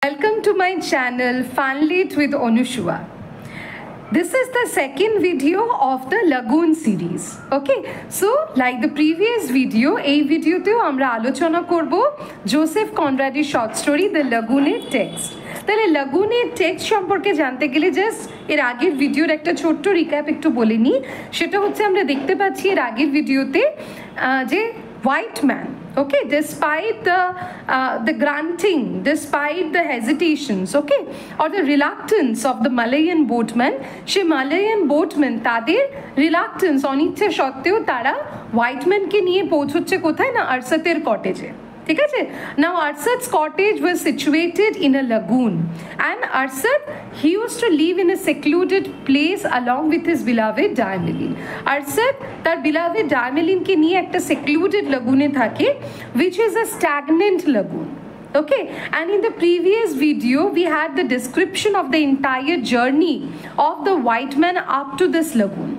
Welcome to my channel Funlit with Anushua. This is the second video of the Lagoon series. Okay, so like the previous video, এই ভিডিওতেও আমরা আলোচনা করব Joseph কনরাডের short story the লাগুনের text. তাহলে লাগুনের টেক্সট সম্পর্কে জানতে গেলে জাস্ট এর আগের ভিডিওর একটা ছোট্ট রিক্যাপ একটু বলে নিই। সেটা হচ্ছে আমরা দেখতে পাচ্ছি এর আগের ভিডিওতে যে white man, okay, despite the grunting, despite the hesitations, okay, or the reluctance of the Malayan boatmen, she Malayan boatmen তাদের reluctance অনিচ্ছা সত্ত্বেও তারা white man কে নিয়ে পৌঁছচ্ছে কোথায় না আরসাতের কটেজে। ঠিক আছে, now Arsat's cottage was situated in a lagoon and Arsat, he used to live in a secluded place along with his beloved Daimelin. Arsat তার beloved Daimelin কে নিয়ে একটা secluded lagoon এ থাকে, which is a stagnant lagoon. Okay, and in the previous video we had the description of the entire journey of the white man up to this lagoon.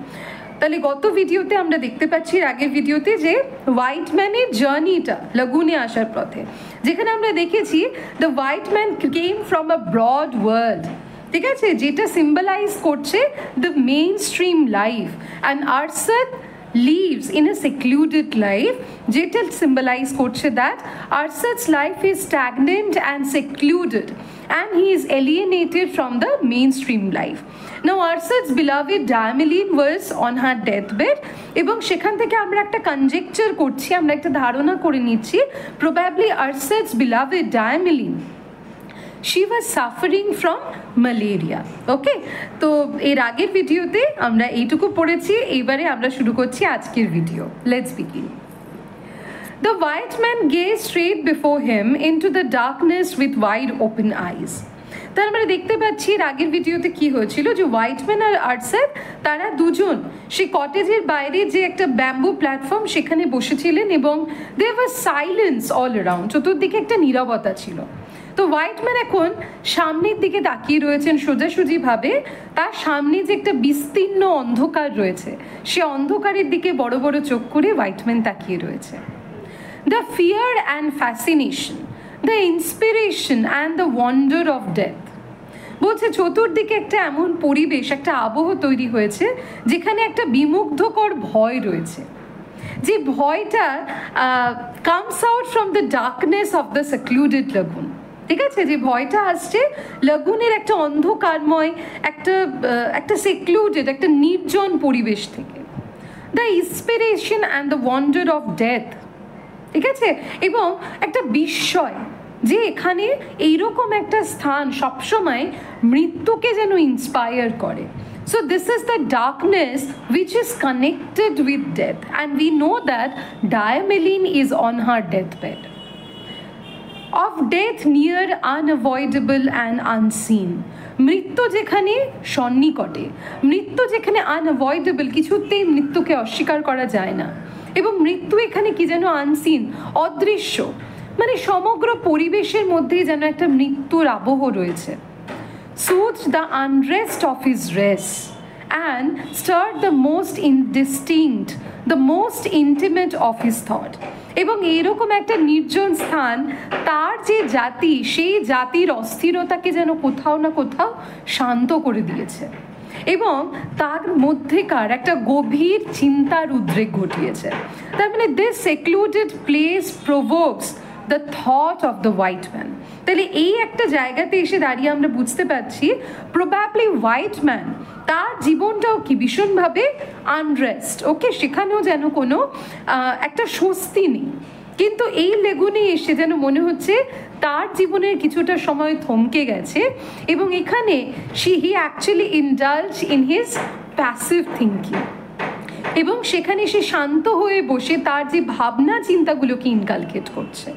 তাহলে গত ভিডিওতে আমরা দেখতে পাচ্ছি আগের ভিডিওতে যে হোয়াইট ম্যানের জার্নিটা লাগুনে আসার পথে, যেখানে আমরা দেখেছি the white man came from a broad world, ঠিক আছে, যেটা সিম্বলাইজ করছে the main stream life, and Arsat lives in a secluded life, যেটা symbolize করছে that Arsat's life is stagnant and secluded and he is alienated from the mainstream life. Now Arsat's beloved Daimelin was on her deathbed এবং সেখান থেকে আমরা একটা conjecture করছি, আমরা একটা ধারণা করে নিচ্ছি probably Arsat's beloved Daimelin, she was suffering from malaria. ওকে, তো এর আগের ভিডিওতে আমরা এইটুকু পড়েছি, এইবারে আমরা শুরু করছি আজকের video. Let's begin. The white man gazed straight before him into the darkness with wide open eyes. তার আমরা দেখতে পাচ্ছি এর আগের ভিডিওতে কি হয়েছিল যে হোয়াইট ম্যান আর আরসাত তারা দুজন সেই কটেজের বাইরে যে একটা ব্যাম্বু প্ল্যাটফর্ম সেখানে বসেছিলেন এবং there was silence all around, চতুর্দিকে একটা নীরবতা ছিল। তো হোয়াইট ম্যান এখন সামনের দিকে তাকিয়ে রয়েছেন সোজাসুজিভাবে, তার সামনে যে একটা বিস্তীর্ণ অন্ধকার রয়েছে সে অন্ধকারের দিকে বড় বড় চোখ করে হোয়াইট ম্যান তাকিয়ে রয়েছে। The fear and fascination, the inspiration and the wonder of death, বলছে চতুর্দিকে একটা এমন পরিবেশ, একটা আবহ তৈরি হয়েছে যেখানে একটা বিমুগ্ধকর ভয় রয়েছে, যে ভয়টা comes out from the darkness of the secluded lagoon. ঠিক আছে, যে ভয়টা আসছে লাগুনের একটা অন্ধকারময় একটা সেক্লুডেড একটা নির্জন পরিবেশ থেকে। The inspiration and the wonder of death, ঠিক আছে, এবং একটা বিস্ময় যে এখানে এইরকম একটা স্থান সবসময় মৃত্যুকে যেন ইন্সপায়ার করে। So this is the darkness which is connected with death, and we know that Daimelin is on her deathbed. Of death near, unavoidable and unseen, মৃত্যু যেখানে সন্নিকটে, মৃত্যু যেখানে আনঅ্যাভয়েডেবল, কিছুতেই মৃত্যুকে অস্বীকার করা যায় না, এবং মৃত্যু এখানে কি যেন আনসিন, অদৃশ্য, মানে সমগ্র পরিবেশের মধ্যেই যেন একটা মৃত্যুর আবহ রয়েছে। soothed the unrest of his rest and stirred the most indistinct, the most intimate of his thought. এবং এইরকম একটা নির্জন স্থান তার যে জাতি, সেই জাতির অস্থিরতাকে যেন কোথাও না কোথাও শান্ত করে দিয়েছে এবং তার মধ্যেকার একটা গভীর চিন্তার উদ্রেক ঘটিয়েছে। তার মানে this secluded place provokes the thought of the white man. তাহলে এই একটা জায়গাতে এসে দাঁড়িয়ে আমরা বুঝতে পারছি প্রবাবলি হোয়াইট ম্যান তার জীবনটাও কি ভীষণভাবে আনরেস্ট, ওকে, সেখানেও যেন কোনো একটা স্বস্তি নেই, কিন্তু এই লেগুনে এসে যেন মনে হচ্ছে তার জীবনের কিছুটা সময় থমকে গেছে এবং এখানে হি actually indulge in his passive thinking, এবং সেখানে সে শান্ত হয়ে বসে তার যে ভাবনা চিন্তাগুলোকে ইনকালকেট করছে।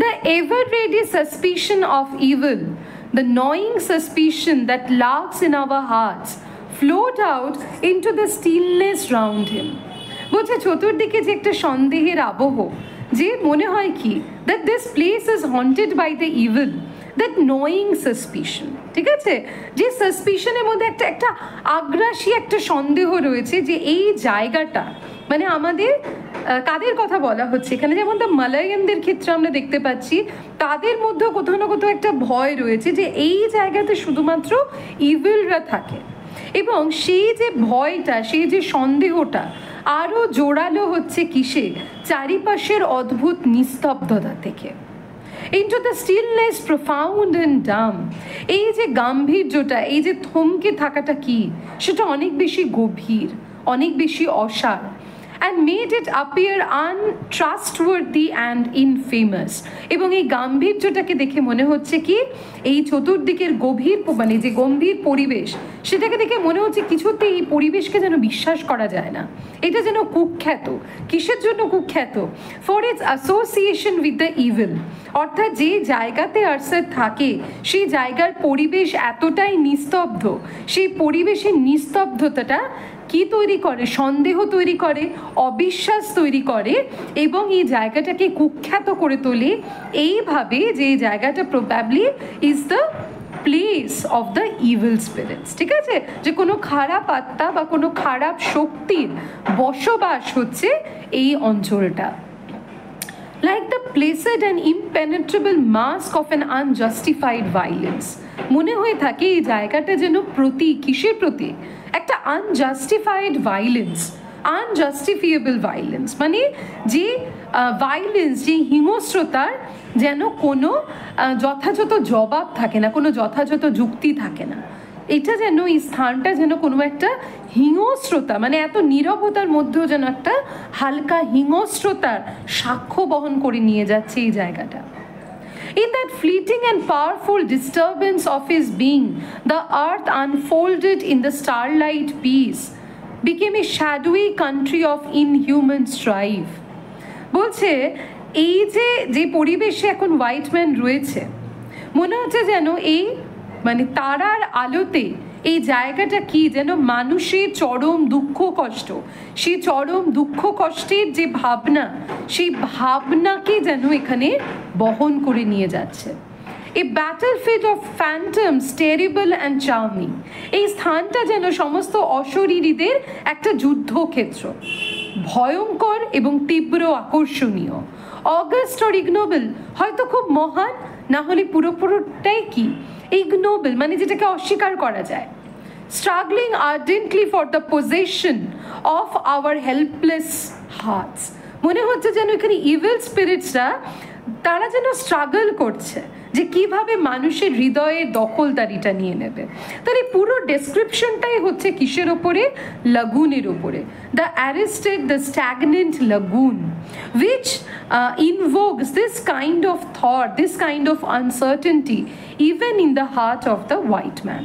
The ever-ready suspicion of evil, the gnawing suspicion that lurks in our hearts, flowed out into the stillness round him. বলছে চতুর্দিকে যে একটা সন্দেহের আবহ, যে মনে হয় কি that this place is haunted by the evil, that gnawing suspicion, ঠিক আছে, যে সাসপিশনের মধ্যে একটা আগ্রাসী একটা সন্দেহ রয়েছে যে এই জায়গাটা মানে আমাদের কাদের কথা বলা হচ্ছে এখানে, যেমন দ্য মালায়ানদের ক্ষেত্রে আমরা দেখতে পাচ্ছি তাদের মধ্যেও কোথাও না কোথাও একটা ভয় রয়েছে যে এই জায়গাতে শুধুমাত্র ইভিলরা থাকে, এবং সেই যে ভয়টা, সেই যে সন্দেহটা আরও জোরালো হচ্ছে কিসে, চারিপাশের অদ্ভুত নিস্তব্ধতা থেকে। Into the stillness profound and dumb, এই যে গাম্ভীর্যটা, এই যে থমকে থাকাটা কি, সেটা অনেক বেশি গভীর, অনেক বেশি অসার, and made it appear untrustworthy and infamous। এবং এই গাম্ভীর্যটাকে দেখে মনে হচ্ছে কি, এই চতুর্দিকের গভীর মানে যে গম্ভীর পরিবেশ, সেটাকে দেখে মনে হচ্ছে কিছুতেই এই পরিবেশকে যেন বিশ্বাস করা যায় না। এটা যেন কুখ্যাত। কিসের জন্য কুখ্যাত? For its association with the evil. অর্থাৎ যে জায়গাতে আরসাদ থাকে সেই জায়গার পরিবেশ এতটাই নিস্তব্ধ, সেই পরিবেশের নিস্তব্ধতাটা কি তৈরি করে? সন্দেহ তৈরি করে, অবিশ্বাস তৈরি করে, এবং এই জায়গাটাকে কুখ্যাত করে তোলে এইভাবে যে এই জায়গাটা probably is the place of the evil spirits. ঠিক আছে, যে কোনো খারাপ আত্মা বা কোনো খারাপ শক্তির বসবাস হচ্ছে এই অঞ্চলটা। Like the placid and impenetrable mask of an unjustified violence, মনে হয়ে থাকে এই জায়গাটা যেন প্রতীক, কিসের প্রতীক? একটা আনজাস্টিফাইড ভাইলেন্স, আনজাস্টিফিয়েবল ভাইলেন্স, মানে যে ভাইলেন্স, যে হিংস্রতার যেন কোনো যথাযথ জবাব থাকে না, কোনো যথাযথ যুক্তি থাকে না। এটা যেন এই স্থানটা যেন কোনো একটা হিংস্রতা, মানে এত নীরবতার মধ্যেও যেন একটা হালকা হিংস্রতার সাক্ষ্য বহন করে নিয়ে যাচ্ছে এই জায়গাটা। In that fleeting and powerful disturbance of his being, the earth unfolded in the starlight peace, became a shadowy country of inhuman strife। বলছে এই যে পরিবেশে এখন হোয়াইট ম্যান রয়েছে, মনে হচ্ছে যেন এই মানে তারার আলোতে এই জায়গাটা কি যেন মানুষের চরম দুঃখ কষ্ট, সেই চরম দুঃখ কষ্টের যে ভাবনা, সেই ভাবনাকে যেন এখানে বহন করে নিয়ে যাচ্ছে। A battlefield of phantoms, terrible and charming, এই স্থানটা যেন সমস্ত অশরীরীদের একটা যুদ্ধক্ষেত্র, ভয়ঙ্কর এবং তীব্র আকর্ষণীয়। অগাস্ট অর ইগনোবল, হয়তো খুব মহান, না হলে পুরোপুরোটাই কি ইগনোবল, মানে যেটাকে অস্বীকার করা যায়। Struggling ardently for the possession of our helpless hearts, মনে হচ্ছে যেন এখানে ইভিল স্পিরিটসরা তারা যেন স্ট্রাগল করছে যে কিভাবে মানুষের হৃদয়ের দখলদারিটা নিয়ে নেবে। তার এই পুরো ডেসক্রিপশনটাই হচ্ছে কিসের ওপরে? লাগুনের ওপরে। The arrested, the stagnant lagoon, which invokes this kind of thought, this kind of uncertainty even in the heart of the white man.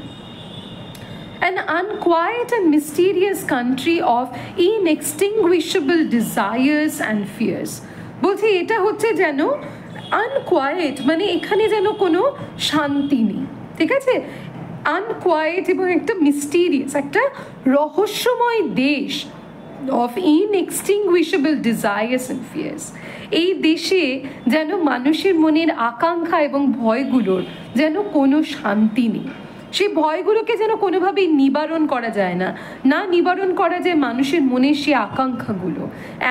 An unquiet and mysterious country of inextinguishable desires and fears। বলছি এটা হচ্ছে যেন unquiet, মানে এখানে যেন কোনো শান্তি নেই। ঠিক আছে, আনকোয়াইট এবং একটা মিস্টিরিয়াস, একটা রহস্যময় দেশ of inextinguishable desires and fears। এই দেশে যেন মানুষের মনের আকাঙ্ক্ষা এবং ভয়গুলোর যেন কোনো শান্তি নেই। সেই ভয়গুলোকে যেন কোনোভাবেই নিবারণ করা যায় না, না নিবারণ করা যায় মানুষের মনের সেই আকাঙ্ক্ষাগুলো।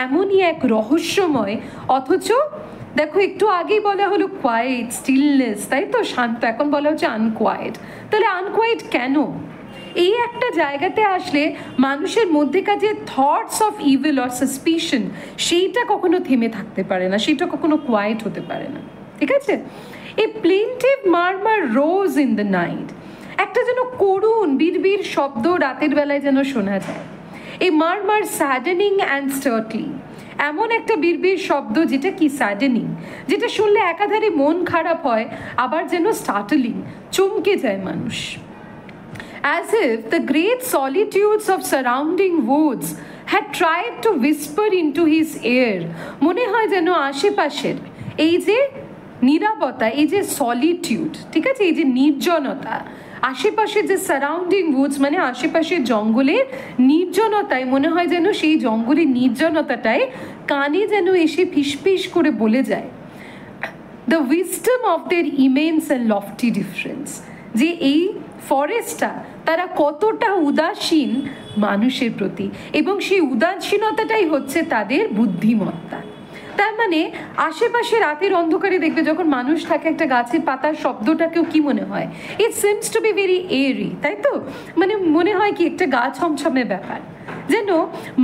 এমনই এক রহস্যময়, অথচ দেখো একটু আগেই বলা হলো কোয়াইট, স্টিলনেস, তাই তো, শান্ত, এখন বলা হচ্ছে আনকোয়াইট। তাহলে আনকোয়াইট কেন? এই একটা জায়গাতে আসলে মানুষের মধ্যেকার যে thoughts of evil or suspicion, সেইটা কখনো থেমে থাকতে পারে না, সেইটা কখনো কোয়াইট হতে পারে না। ঠিক আছে, এ প্লেন্টিভ মারমার রোজ ইন দ্য নাইট, একটা যেন করুণ বিড়বিড় শব্দ রাতের বেলায় যেন শোনা যায়। এ মারমার স্যাডেনিং অ্যান্ড স্টার্টলিং, এমন একটা বিড়বিড় শব্দ যেটা কি স্যাডেনিং, যেটা শুনলে একাধারে মন খারাপ হয়, আবার যেন স্টার্টলিং, চমকে যায় মানুষ। As if the great solitudes of surrounding woods had tried to whisper into his ear, মনে হয় যেন আশেপাশের এই যে নীরবতা, এই যে সলিটিউড, ঠিক আছে, এই যে নির্জনতা, আশেপাশে যে সারাউন্ডিং উডস মানে আশেপাশের জঙ্গলের নির্জনতায়, মনে হয় যেন সেই জঙ্গলের নির্জনতাটায় কানে যেন এসে ফিসফিস করে বলে যায়, the wisdom of their immense and lofty difference, যে এই ফরেস্টটা তারা কতটা উদাসীন মানুষের প্রতি, এবং সেই উদাসীনতাটাই হচ্ছে তাদের বুদ্ধিমত্তা। তার মানে আশেপাশে রাতের অন্ধকারে দেখবে যখন মানুষ থাকে, একটা গাছের পাতার শব্দটাকেও কি মনে হয়, it seems to be very eerie, তাই তো? মানে মনে হয় কি একটা গা ছমছমে ব্যাপার, যেন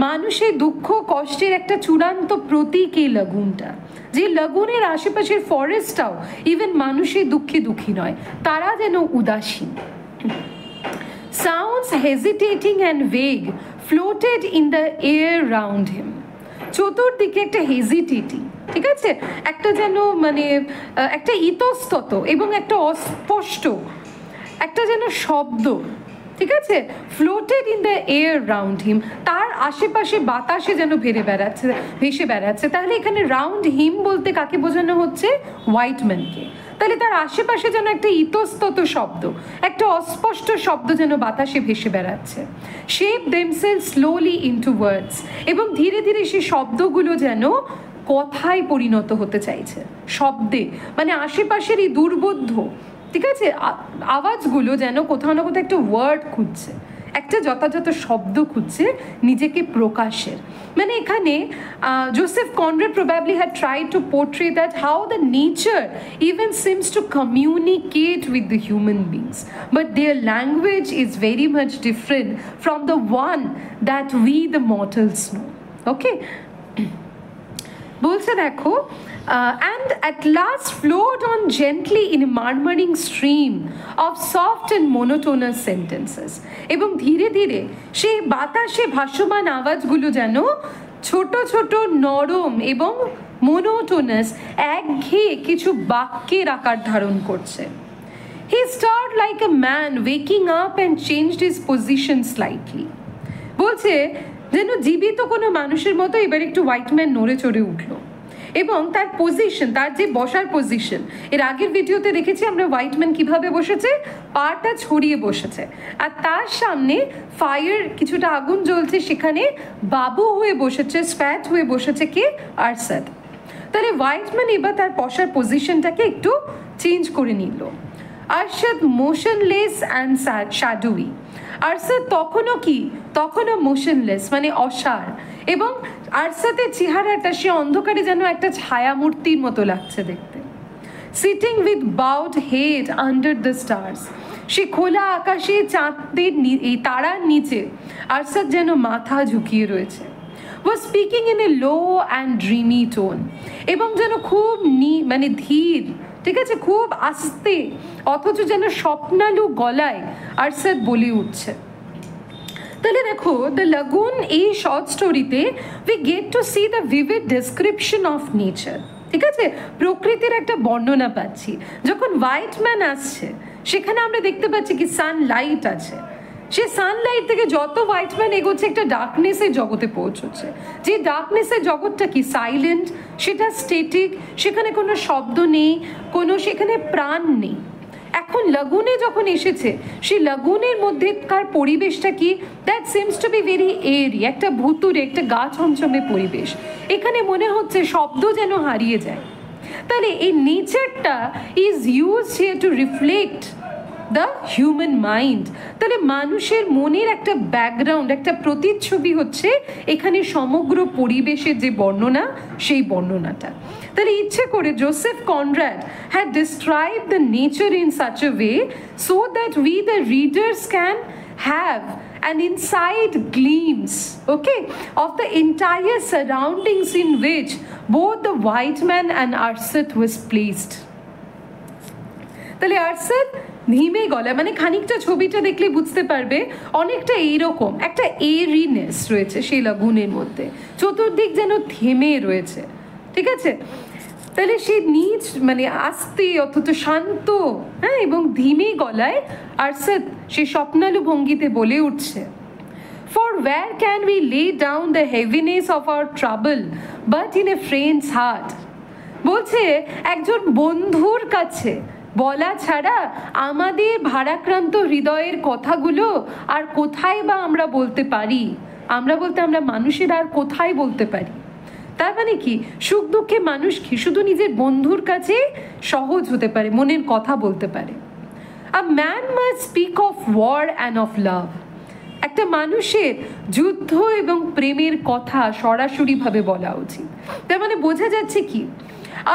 মানুষের দুঃখ কষ্টের একটা চূড়ান্ত প্রতীক এই লাগুনটা। যে লাগুনের আশেপাশের ফরেস্টটাও ইভেন মানুষের দুঃখে দুঃখী নয়, তারা যেন উদাসীন। Sounds hesitating and vague floated in the air round him. চতুর্দিকে একটা হেজিটেটিং, ঠিক আছে, একটা যেন মানে একটা ইতস্তত এবং একটা অস্পষ্ট একটা যেন শব্দ, ঠিক আছে, floated in the air round him, তার আশেপাশে বাতাসে যেন ভেসে বেড়াচ্ছে। তাহলে এখানে রাউন্ড হিম বলতে কাকে বোঝানো হচ্ছে? হোয়াইট ম্যানকে। তাহলে তার আশেপাশে যেন একটা ইতস্তত শব্দ, একটা অস্পষ্ট শব্দ যেন বাতাসে ভেসে বেড়াচ্ছে। শেপ দেমসেলভ স্লোলি ইনটু ওয়ার্ডস, এবং ধীরে ধীরে সেই শব্দগুলো যেন কথায় পরিণত হতে চাইছে, শব্দে, মানে আশেপাশের এই দুর্বোধ্য, ঠিক আছে, আওয়াজগুলো যেন কোথাও না কোথাও একটা ওয়ার্ড খুঁজছে, একটা যথাযথ শব্দ খুঁজছে নিজেকে প্রকাশের। মানে এখানে Joseph Conrad probably had tried to portray that how the nature even seems to communicate with the human beings, but their language is very much different from the one that we the mortals know. Okay? বলছে দেখো, and at last flowed on gently in a murmuring stream of soft and monotonous sentences, এবং ধীরে ধীরে সেই বাতাসে ভাসমান আওয়াজগুলো যেন ছোট ছোট নরম এবং মোনোটোনাস একঘেয়ে কিছু বাক্যের আকার ধারণ করছে। He stirred like a man waking up and changed his position slightly. বলছে যেন জীবিত কোনো মানুষের মতো এবার একটু হোয়াইট ম্যান নড়ে চড়ে উঠলো, এবং তার পজিশন, তার যে বসার পজিশন, এর আগের ভিডিওতে দেখেছি আমরা হোয়াইট ম্যান কীভাবে বসেছে, পাটা ছড়িয়ে বসেছে, আর তার সামনে ফায়ার, কিছুটা আগুন জ্বলছে, সেখানে বাবু হয়ে বসেছে, স্প্যাট হয়ে বসেছে কে? আরশাদ। তাহলে হোয়াইট ম্যান এবার তার বসার পজিশনটাকে একটু চেঞ্জ করে নিল। আরশাদ মোশনলেস অ্যান্ড শ্যাডোয়ি, আরশাদ তখনও কি, তখনও মোশনলেস মানে অসাড়, এবং আরশাদের চেহারাটা সে অন্ধকারে যেন একটা ছায়ামূর্তির মতো লাগছে দেখতে। Sitting with bowed head under the stars, সে খোলা আকাশে চাঁদের এই তারার নিচে আরশাদ যেন মাথা ঝুঁকিয়ে রয়েছে। was speaking in a low and dreamy tone, এবং যেন খুব মানে ধীর, ঠিক আছে, খুব আস্তে, অথচ যেন স্বপ্নালু গলায় আরশাদ বলে উঠছে। তাহলে দেখো, দ্য লাগুন এই শর্ট স্টোরিতে we get to see the vivid description of nature, ঠিক আছে, প্রকৃতির একটা বর্ণনা পাচ্ছি। যখন হোয়াইট ম্যান আসছে সেখানে আমরা দেখতে পাচ্ছি কি সানলাইট আছে, সে সানলাইট থেকে যত হোয়াইট ম্যান এগোচ্ছে একটা ডার্কনেসের জগতে পৌঁছচ্ছে, যে ডার্কনেসের জগৎটা কি সাইলেন্ট, সেটা স্টেটিক, সেখানে কোনো শব্দ নেই, কোনো সেখানে প্রাণ নেই। এখন লাগুনে যখন এসেছে, সেই লাগুনের মধ্যেকার পরিবেশটা কি, that seems to be very eerie, একটা ভুতুরে, একটা গা ছমছমে পরিবেশ। এখানে মনে হচ্ছে শব্দ যেন হারিয়ে যায়। তাহলে এই নেচারটা is use here to reflect the human mind. তাহলে মানুষের মনের একটা ব্যাকগ্রাউন্ড, একটা প্রতিচ্ছবি হচ্ছে এখানে সমগ্র পরিবেশের যে বর্ণনা, সেই বর্ণনাটা। তাহলে ইচ্ছে করে Joseph Conrad had describe the nature in such a way so that we the readers can have an inside glimpse, okay, of the entire surroundings in which both the white man and Arshad was placed. তাহলে আরশাদ ধিমে গলা, মানে খানিকটা ছবিটা দেখলে বুঝতে পারবে অনেকটা এইরকম একটা এরিনেস রয়েছে সেই লাগুনের মধ্যে, চতুর্দিক যেন থেমে রয়েছে, ঠিক আছে। তাহলে সে নিজ মানে আস্তে অথচ শান্ত, হ্যাঁ, এবং ধিমে গলায় আরশাদ সে স্বপ্নালু ভঙ্গিতে বলে উঠছে, For where can we lay down the heaviness of our trouble but in a friend's heart? বলছে একজন বন্ধুর কাছে বলা ছাড়া আমাদের ভারাক্রান্ত হৃদয়ের কথাগুলো আর কোথায় বা আমরা বলতে পারি, আমরা বলতে আমরা মানুষের আর কোথায় বলতে পারি। তার মানে কি, সুখ দুঃখে মানুষ কি শুধু নিজের বন্ধুর কাছে সহজ হতে পারে, মনের কথা বলতে পারে। A man must speak of war and of love. একটা মানুষের যুদ্ধ এবং প্রেমের কথা সরাসরিভাবে বলা উচিত। তার মানে বোঝা যাচ্ছে কি,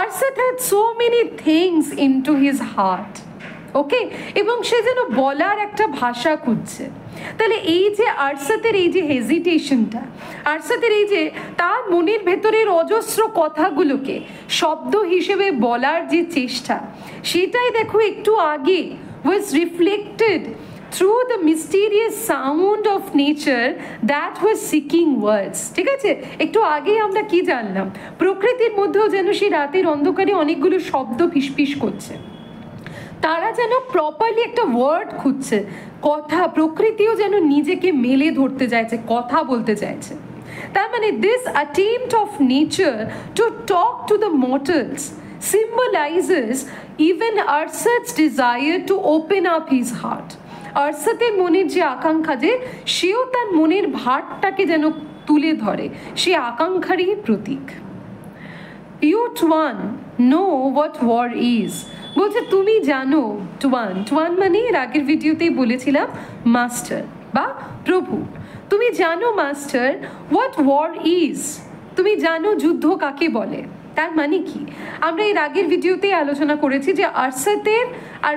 Arshad had so many things into his heart, ওকে, এবং সে যেন বলার একটা ভাষা খুঁজছে। তাহলে এই যে আরশাদের এই যে হেজিটেশনটা, আরশাদের এই যে তার মনের ভেতরের অজস্র কথাগুলোকে শব্দ হিসেবে বলার যে চেষ্টা, সেটাই দেখো একটু আগে was reflected through the mysterious sound of nature that was seeking words। ঠিক আছে, একটু আগেই আমরা কি জানলাম, প্রকৃতির মধ্যেও যেন সেই রাতের অন্ধকারে অনেকগুলো শব্দ ফিসফিস করছে, তারা যেন প্রপারলি একটা ওয়ার্ড খুঁজছে, কথা, প্রকৃতিও যেন নিজেকে মেলে ধরতে চাইছে, কথা বলতে চাইছে। তার মানে this attempt of nature to talk to the mortals symbolizes even Arsad's desire to open up his heart। আরশাদের মনের যে আকাঙ্ক্ষা, যে সেও তার মনের ভারটাকে যেন তুলে ধরে, সে আকাঙ্ক্ষারই প্রতীক। You Tuan know what war is। বলছে তুমি জানো, টুয়ান, টুয়ান মানে এর আগের ভিডিওতেই বলেছিলাম মাস্টার বা প্রভু। তুমি জানো মাস্টার হোয়াট ওয়ার ইজ, তুমি জানো যুদ্ধ কাকে বলে। তার মানে কি, আমরা এর আগের ভিডিওতেই আলোচনা করেছি যে আরশাদের আর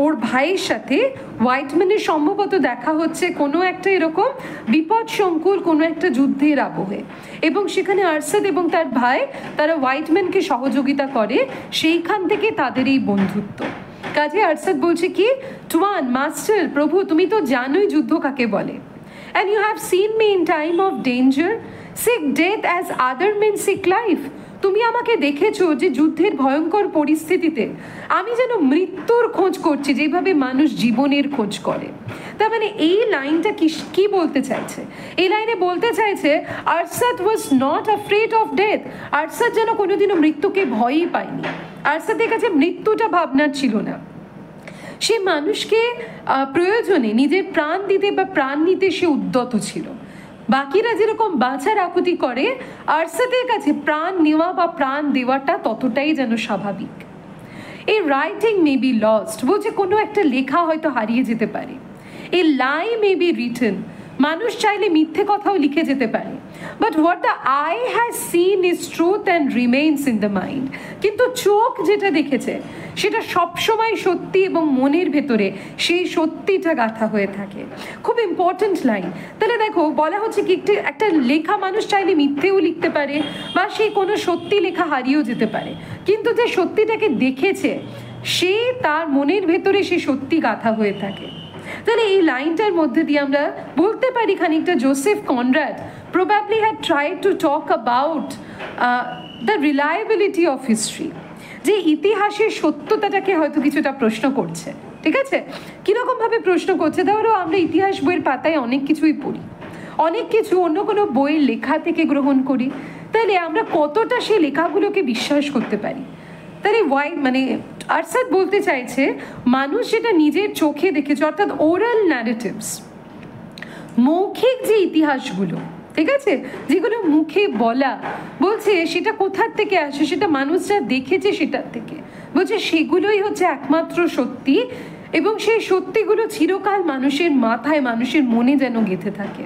ওর ভাইয়ের সাথে হোয়াইটম্যানের সম্ভবত দেখা হচ্ছে কোনো একটা এরকম বিপদ সংকুল কোনো একটা যুদ্ধের আবহে, এবং সেখানে আরশাদ এবং তার ভাই তারা হোয়াইটম্যানকে সহযোগিতা করে, সেইখান থেকে তাদের এই বন্ধুত্ব। কাজে আরশাদ বলছে কি, টুয়ান, মাস্টার, প্রভু, তুমি তো জানোই যুদ্ধ কাকে বলে। And you have seen me in time of danger seek death as other men seek life। তুমি আমাকে দেখেছো যে যুদ্ধের ভয়ঙ্কর পরিস্থিতিতে আমি যেন মৃত্যুর খোঁজ করছি, যেভাবে মানুষ জীবনের খোঁজ করে। তার মানে এই লাইনটা কি বলতে চাইছে, এই লাইনে বলতে চাইছে Arshad was not afraid of death. Arshad যেন কোনোদিনও মৃত্যুকে ভয়ই পায়নি, আরশাদের কাছে মৃত্যুটা ভাবনার ছিল না। সে মানুষকে প্রয়োজনে নিজের প্রাণ দিতে বা প্রাণ নিতে সে উদ্যত ছিল। বাকিরা যেরকম বাঁচার আকুতি করে, আরশাদের কাছে প্রাণ নেওয়া বা প্রাণ দেওয়াটা ততটাই যেন স্বাভাবিক। এই রাইটিং মে বি লস্ট, বলছে কোনো একটা লেখা হয়তো হারিয়ে যেতে পারে। এ লাই মে বি রিটেন, মানুষ চাইলে মিথ্যে কথাও লিখে যেতে পারে। But what the I has seen is truth and remains in the mind. কিন্তু চোখ যেটা দেখেছে সেটা সবসময় সত্যি, এবং মনের ভেতরে সেই সত্যিটা গাঁথা হয়ে থাকে। খুব ইম্পর্টেন্ট লাইন। তাহলে দেখো বলা হচ্ছে কি, একটা লেখা মানুষ চাইলে মিথ্যেও লিখতে পারে, বা সেই কোনো সত্যি লেখা হারিয়েও যেতে পারে, কিন্তু যে সত্যিটাকে দেখেছে সে তার মনের ভেতরে সে সত্যি গাঁথা হয়ে থাকে। তাহলে এই লাইনটার মধ্যে দিয়ে আমরা বলতে পারি খানিকটা Joseph Conrad probably had tried to talk about the reliability of history, যে ইতিহাসের সত্যতাটাকে হয়তো কিছুটা প্রশ্ন করছে। ঠিক আছে, কীরকমভাবে প্রশ্ন করছে, ধরো আমরা ইতিহাস বইয়ের পাতায় অনেক কিছুই পড়ি, অনেক কিছু অন্য কোনো বইয়ের লেখা থেকে গ্রহণ করি, তাহলে আমরা কতটা সেই লেখাগুলোকে বিশ্বাস করতে পারি। তাহলে মানে আরশাদ বলতে চাইছে মানুষ যেটা নিজের চোখে দেখেছে, অর্থাৎ ওরাল ন্যারেটিভস, মৌখিক যে ইতিহাসগুলো, ঠিক আছে, যেগুলো মুখে বলা, বলছে সেটা কোথার থেকে আসে, সেটা মানুষ যা দেখেছে সেটার থেকে। বলছে সেগুলোই হচ্ছে একমাত্র সত্যি, এবং সেই সত্যিগুলো চিরকাল মানুষের মাথায়, মানুষের মনে যেন গেঁথে থাকে।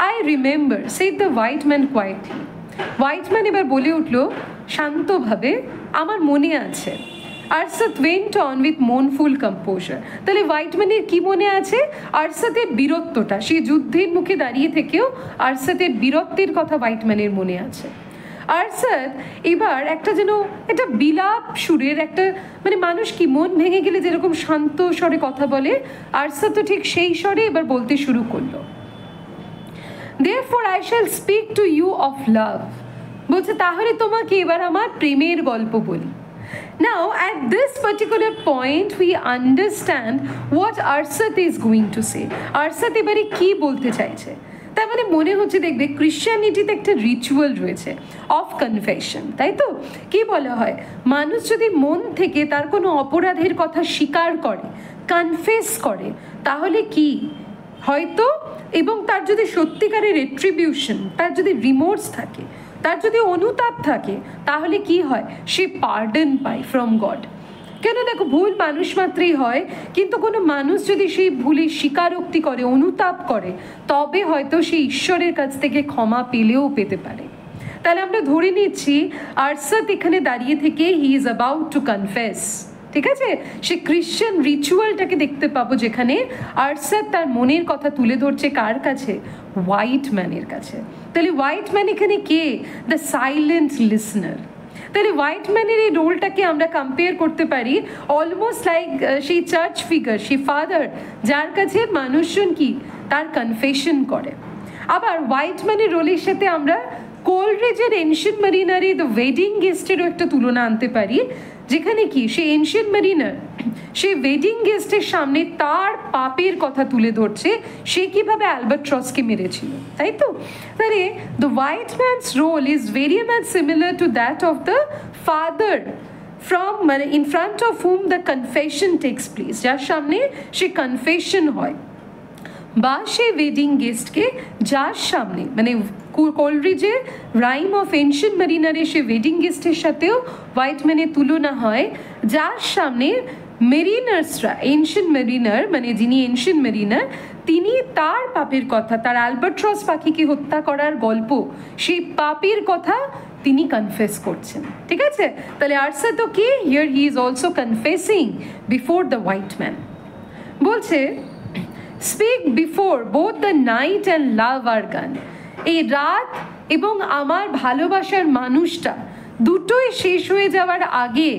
I remember said the white man quietly. White man এবার বলে উঠল শান্তভাবে, আমার মনে আছে। Arshad went on with mournful composure। তাহলে হোয়াইটম্যানের কি মনে আছে? আরশাদের বীরত্বটা, সেই যুদ্ধের মুখে দাঁড়িয়ে থেকেও আরশাদের বীরত্বের কথা হোয়াইটম্যানের মনে আছে। আরশাদ এবার একটা যেন একটা বিলাপ সুরের একটা, মানে মানুষ কি মন ভেঙে গেলে যেরকম শান্ত স্বরে কথা বলে, আরশাদ তো ঠিক সেই স্বরে এবার বলতে শুরু করলো। Therefore I shall speak to you of love। বলছে তাহলে তোমাকে এবার আমার প্রেমের গল্প বলি। Now at this particular point we understand what Arshad is going to say। Arshad এবারে কি বলতে চাইছে, তার মানে মনে হচ্ছে দেখবে ক্রিশ্চিয়ানিটিতে একটা রিচুয়াল রয়েছে অফ কনফেশন, তাই তো? কি বলা হয়, মানুষ যদি মন থেকে তার কোনো অপরাধের কথা স্বীকার করে, কনফেস করে, তাহলে কি হয়তো, এবং তার যদি সত্যিকারের রেট্রিবিউশন, তার যদি রিমোর্স থাকে, তার যদি অনুতাপ থাকে, তাহলে কি হয়, সে পার্ডন পায় ফ্রম গড। কেন দেখো, ভুল মানুষ মাত্রই হয়, কিন্তু কোনো মানুষ যদি সেই ভুলের স্বীকারোক্তি করে, অনুতাপ করে, তবে হয়তো সেই ঈশ্বরের কাছ থেকে ক্ষমা পেলেও পেতে পারে। তাহলে আমরা ধরে নিচ্ছি আরশাদ এখানে দাঁড়িয়ে থেকে he is about two confess. ঠিক আছে, সে ক্রিশ্চিয়ান রিচুয়ালটাকে দেখতে পাবো যেখানে আরশাদ তার মনের কথা তুলে ধরছে কার কাছে? হোয়াইট ম্যানের কাছে। তাহলে হোয়াইট ম্যান এখানে কে? The silent listener. তাহলে হোয়াইট ম্যানের এই রোলটাকে আমরা কম্পেয়ার করতে পারি অলমোস্ট লাইক সেই চার্চ ফিগার, সেই ফাদার যার কাছে মানুষজন কি তার কনফেশন করে। আবার হোয়াইট ম্যানের রোলের সাথে আমরা কোলরিজের এনশিয়েন্ট মেরিনারি দ্য ওয়েডিং গেস্টেরও একটা তুলনা আনতে পারি, যেখানে কি সে এনশিয়েন্ট মেরিনার সে ওয়েডিং গেস্টের সামনে তার পাপের কথা তুলে ধরছে, সে কিভাবে অ্যালবাট্রসকে মেরেছিল, তাই তো? তাহলে the white man's role is very much similar to that of the father from মানে in front of whom the confession takes place, যার সামনে সে কনফেশন হয়, বা সে ওয়েডিং গেস্টকে যার সামনে মানে কোলরিজের রাইম অফ এনশিয়েন্ট মেরিনারে সে ওয়েডিং গেস্টের সাথেও হোয়াইট ম্যানের তুলনা হয়, যার সামনে মেরিনার্সরা এনশিয়েন্ট মেরিনার মানে যিনি এনশিয়েন্ট মেরিনার তিনি তার পাপের কথা, তার অ্যালবাট্রস পাখিকে হত্যা করার গল্প, সেই পাপের কথা তিনি কনফেস করছেন। ঠিক আছে, তাহলে আরশাদ তো কি? Here he is also confessing before the white man. বলছে speak before both the night and love আর গান। এই রাত এবং আমার ভালোবাসার মানুষটা দুটোই শেষ হয়ে যাওয়ার আগে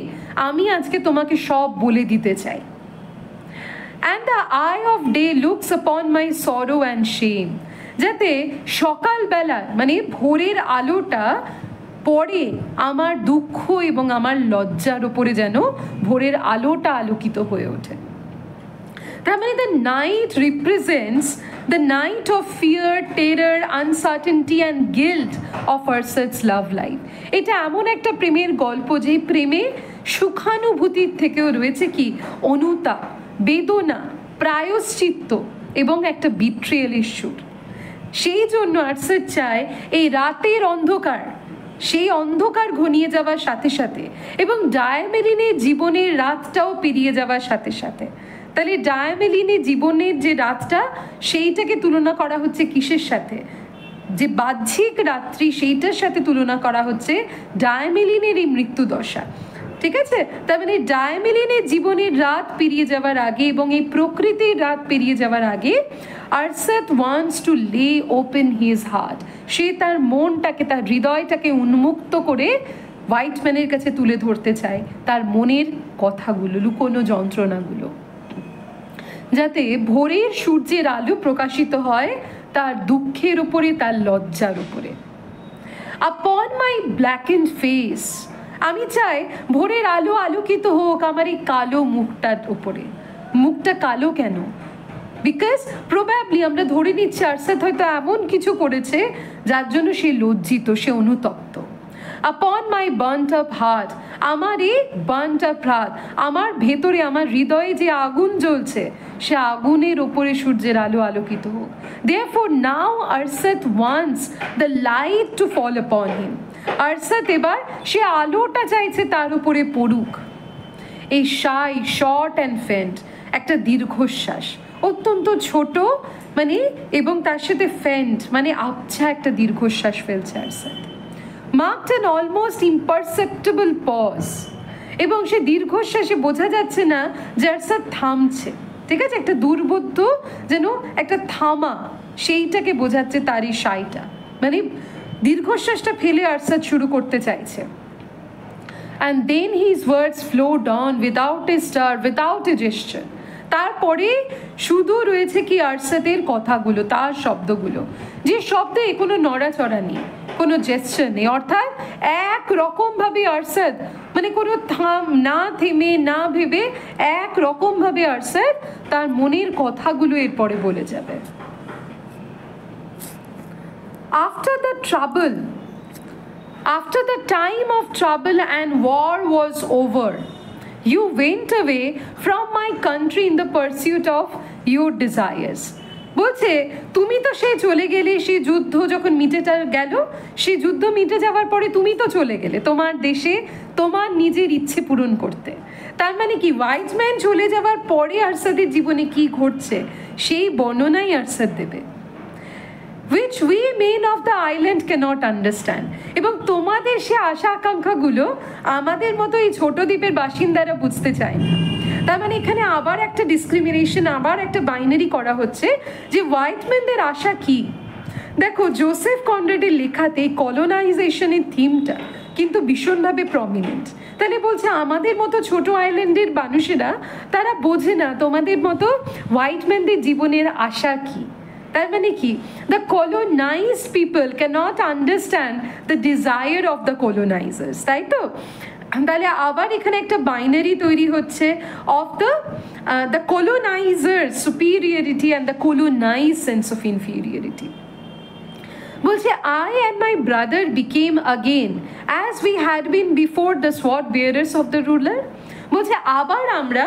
আমি আজকে তোমাকে সব বলে দিতে চাই। And the I off day looks আপন মাই সরো অ্যান্ড শেম, যাতে সকালবেলা মানে ভোরের আলোটা পরে আমার দুঃখ এবং আমার লজ্জার ওপরে যেন ভোরের আলোটা আলোকিত হয়ে ওঠে। তার মানে the night represents the night of fear, terror, uncertainty and guilt of Arshad's love life. এটা এমন একটা প্রেমের গল্প যে প্রেমে সুখানুভূতির থেকেও রয়েছে কি অনুতাপ, বেদনা, প্রায়শ্চিত্ত এবং একটা বিট্রিয়ালের সুর। সেই জন্য আরশাদ চায় এই রাতের অন্ধকার, সেই অন্ধকার ঘনিয়ে যাওয়ার সাথে সাথে এবং ডায়ামেলিনের জীবনের রাতটাও পেরিয়ে যাওয়ার সাথে সাথে। তাহলে ডায়ামেলিনের জীবনের যে রাতটা সেইটাকে তুলনা করা হচ্ছে কিসের সাথে? যে বাহ্যিক রাত্রি সেইটার সাথে তুলনা করা হচ্ছে ডায়ামেলিনের এই মৃত্যুদশা। ঠিক আছে, তার মানে ডায়ামেলিনের জীবনের রাত পেরিয়ে যাওয়ার আগে এবং এই প্রকৃতির রাত পেরিয়ে যাওয়ার আগে আরশাদ ওয়ান্টস টু লে ওপেন হিজ হার্ট। সে তার মনটাকে, তার হৃদয়টাকে উন্মুক্ত করে হোয়াইট ম্যানের কাছে তুলে ধরতে চায় তার মনের কথাগুলো, লুকোনো যন্ত্রণাগুলো, যাতে ভোরের সূর্যের আলো প্রকাশিত হয় তার দুঃখের উপরে, তার লজ্জার উপরে। আপন মাই ব্ল্যাকেন্ড ফেস, আমি চাই ভোরের আলো আলোকিত হোক আমার এই কালো মুখটার উপরে। মুখটা কালো কেন? বিকজ প্রবাবলি আমরা ধরে নিচ্ছি আরশাদ হয়তো এমন কিছু করেছে যার জন্য সে লজ্জিত, সে অনুতপ্ত। আপন মাই বার্নড আপ হার্ট, আমার এই বার্নড আপ হার্ট, আমার ভেতরে, আমার হৃদয়ে যে আগুন জ্বলছে সে আগুনের ওপরে সূর্যের আলো আলোকিত হোক। Therefore now Arshad wants the light to fall upon him. Arshad এবার সে আলোটা চাইছে তার উপরে পড়ুক। এই শাই, শর্ট অ্যান্ড ফেন্ট, একটা দীর্ঘশ্বাস, অত্যন্ত ছোট মানে এবং তার সাথে ফেন্ট মানে আবছা একটা দীর্ঘশ্বাস ফেলছে Arshad. Marked an almost imperceptible pause, এবং সে দীর্ঘশ্বাসে বোঝা যাচ্ছে না যে আরশাদ থামছে। ঠিক আছে, একটা দুর্বোধ্য যেন একটা থামা, সেইটাকে বোঝাচ্ছে তার এই শাইটা, মানে দীর্ঘশ্বাসটা ফেলে আরশাদ শুরু করতে চাইছে। And then his words flowed on without a stir, without a gesture. তারপরে শুধু রয়েছে কি আরশাদের কথাগুলো, তার শব্দগুলো, যে শব্দে কোনো নড়াচড়া নেই, কোনো জেস্চার নেই, অর্থাৎ এক রকমভাবে আরশাদ মানে কোনো না থেমে না ভেবে এক রকমভাবে আরশাদ তার মনের কথাগুলো এরপরে বলে যাবে। After the time of trouble and war was over, you went away from my country in the pursuit of your desires. বলছে তুমি তো সে চলে গেলে, সেই যুদ্ধ যখন মিটেটা গেল, সেই যুদ্ধ মিটে যাওয়ার পরে তুমি তো চলে গেলে তোমার দেশে তোমার নিজের ইচ্ছে পূরণ করতে। তার মানে কি, ওয়াইজ ম্যান চলে যাওয়ার পরে আরশাদের জীবনে কি ঘটছে সেই বর্ণনাই আরশাদ দেবে, which we men of the island cannot understand। এবং তোমাদের সে আশা আকাঙ্ক্ষাগুলো আমাদের মতো এই ছোট দ্বীপের বাসিন্দারা বুঝতে চায় না। তার মানে এখানে আবার একটা ডিসক্রিমিনেশন, আবার একটা বাইনারি করা হচ্ছে যে হোয়াইট ম্যানদের আশা কি। দেখো জোসেফ কনরাডের লেখাতে কলোনাইজেশনের থিমটা কিন্তু ভীষণভাবে প্রমিনেন্ট। তাহলে বলছে আমাদের মতো ছোট আইল্যান্ডের মানুষেরা তারা বোঝে না তোমাদের মতো হোয়াইট ম্যানদের জীবনের আশা কি। তার মানে কি, the colonized people cannot understand the desire of the colonizers, তাই তো? তাহলে আবার এখানে একটা বাইনারি তৈরি হচ্ছে of the colonizers superiority and the colonized sense of inferiority। বলছে I and my brother became again as we had been before the sword bearers of the ruler। বলছে আবার আমরা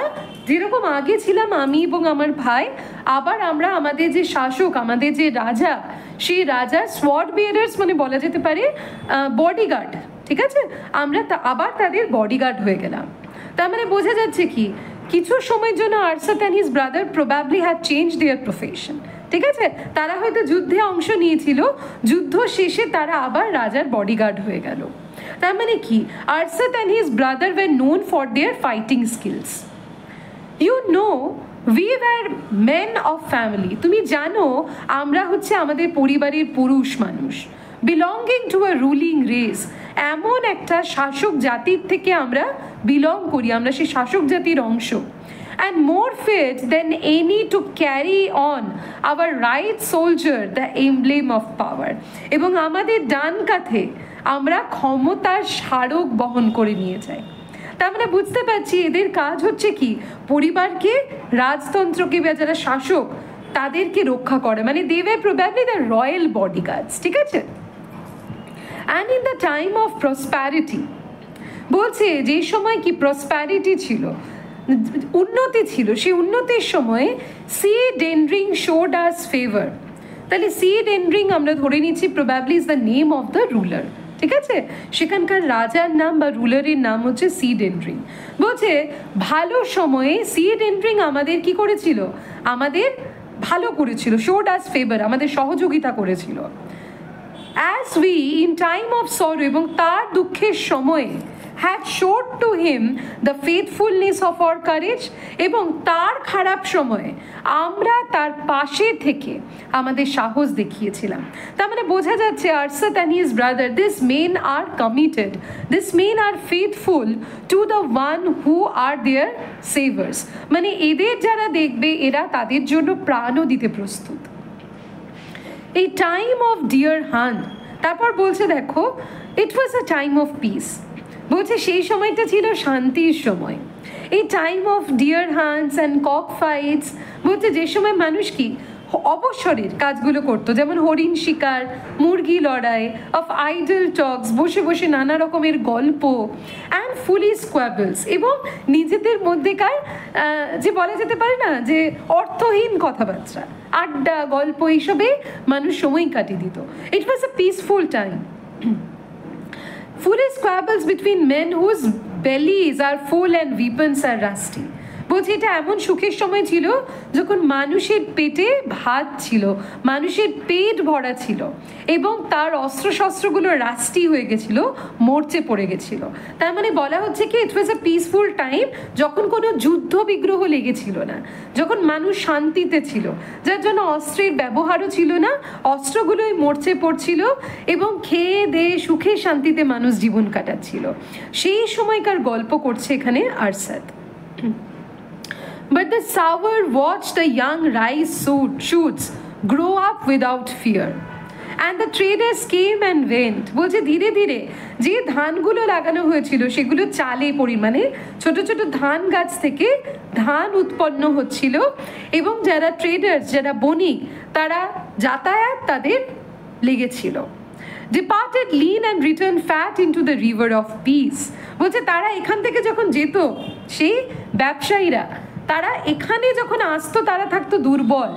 যেরকম আগে ছিলাম আমি এবং আমার ভাই, আবার আমরা আমাদের যে শাসক, আমাদের যে রাজা, সেই রাজার সোয়ার্ড বিয়ারার্স মানে বলা যেতে পারে বডিগার্ড, ঠিক আছে, আমরা আবার তাদের বডিগার্ড হয়ে গেলাম। তার মানে বোঝা যাচ্ছে কি, কিছু সময়ের জন্য Arshad and his brother probably had change their profession, ঠিক আছে, তারা হয়তো যুদ্ধে অংশ নিয়েছিল, যুদ্ধ শেষে তারা আবার রাজার বডিগার্ড হয়ে গেল। তার মানে কি, Arshad and his brother were known for their fighting skills. You know we were men of family, তুমি জানো আমরা হচ্ছে আমাদের পরিবারের পুরুষ মানুষ, belonging to a ruling race, এমন একটা শাসক জাতির থেকে আমরা বিলং করি, আমরা সেই শাসক জাতির অংশ। And more fit than any to carry on our right soldier the emblem of power। এবং আমাদের ডান কাঁধে আমরা ক্ষমতার স্মারক বহন করে নিয়ে যাই। তার মানে বুঝতে পারছি এদের কাজ হচ্ছে কি, পরিবারকে, রাজতন্ত্রকে বা যারা শাসক তাদেরকে রক্ষা করে, মানে they were probably the royal bodyguards, ঠিক আছে। And in the time of prosperity, বলছে যে সময় কি প্রসপ্যারিটি ছিল, উন্নতি ছিল, সেই উন্নতির সময়ে সি ডেনরিং শোড আস ফেভার। তাহলে সি ডেনরিং আমরা ধরে নিচ্ছি probably is the name of the ruler, ঠিক আছে, সেখানকার রাজার নাম বা রুলারের নাম হচ্ছে সি ডেনরিং। বলছে ভালো সময়ে সি ডেনরিং আমাদের কি করেছিল, আমাদের ভালো করেছিল, শোড আস ফেভার, আমাদের সহযোগিতা করেছিল। As we in time of sorrow, এবং তার দুঃখের সময়ে had showed to him the faithfulness of our courage, এবং তার খারাপ সময়ে আমরা তার পাশে থেকে আমাদের সাহস দেখিয়েছিলাম। তার মানে বোঝা যাচ্ছে Arshad and his brother, these men are committed, these men are faithful to the one who are their savers। মানে এদের যারা দেখবে এরা তাদের জন্য প্রাণও দিতে প্রস্তুত। এই টাইম অফ ডিয়ার হান্ট, তারপর বলছে দেখো it was a time of peace, বলছে সেই সময়টা ছিল শান্তির সময়। এই time of deer hunts and cock fights, বলছে যে সময় মানুষ কি অবসরের কাজগুলো করতো, যেমন হরিণ শিকার, মুরগি লড়াই, অফ আইডল টক্স, বসে বসে নানা রকমের গল্প, অ্যান্ড ফুলি স্কোয়াবলস, এবং নিজেদের মধ্যেকার যে বলা যেতে পারে না যে অর্থহীন কথাবার্তা, আড্ডা, গল্প, এইসবে মানুষ সময় কাটিয়ে দিত। It was a peaceful time. Foolish squabbles between men whose bellies are full and weapons are rusty। বলছি এটা এমন সুখের সময় ছিল যখন মানুষের পেটে ভাত ছিল, মানুষের পেট ভরা ছিল এবং তার অস্ত্রশস্ত্রগুলো রাস্টি হয়ে গেছিল, মরচে পড়ে গেছিল। তার মানে বলা হচ্ছে কি ইট ওয়াজ এ পিসফুল টাইম, যখন কোনো যুদ্ধ বিগ্রহ লেগেছিল না, যখন মানুষ শান্তিতে ছিল, যার জন্য অস্ত্রের ব্যবহারও ছিল না, অস্ত্রগুলোই মরচে পড়ছিল এবং খেয়ে দেয়ে সুখে শান্তিতে মানুষ জীবন কাটাচ্ছিল। সেই সময়কার গল্প করছে এখানে Arshad. But the sower watched the young rice shoots grow up without fear, and the traders came and went। বলছে ধীরে ধীরে যে ধানগুলো লাগানো হয়েছিল সেগুলো চালে পরিমাণে ছোট ছোট ধান গাছ থেকে ধান উৎপন্ন হচ্ছিল, এবং যারা ট্রেডার্স, যারা বণিক, তারা যাতায়াত তাদের লেগেছিল। Departed lean and returned fat into the river of peace। বলছে তারা এখান থেকে যখন যেত, সেই ব্যবসায়ীরা তারা এখানে যখন আসতো তারা থাকতো দুর্বল,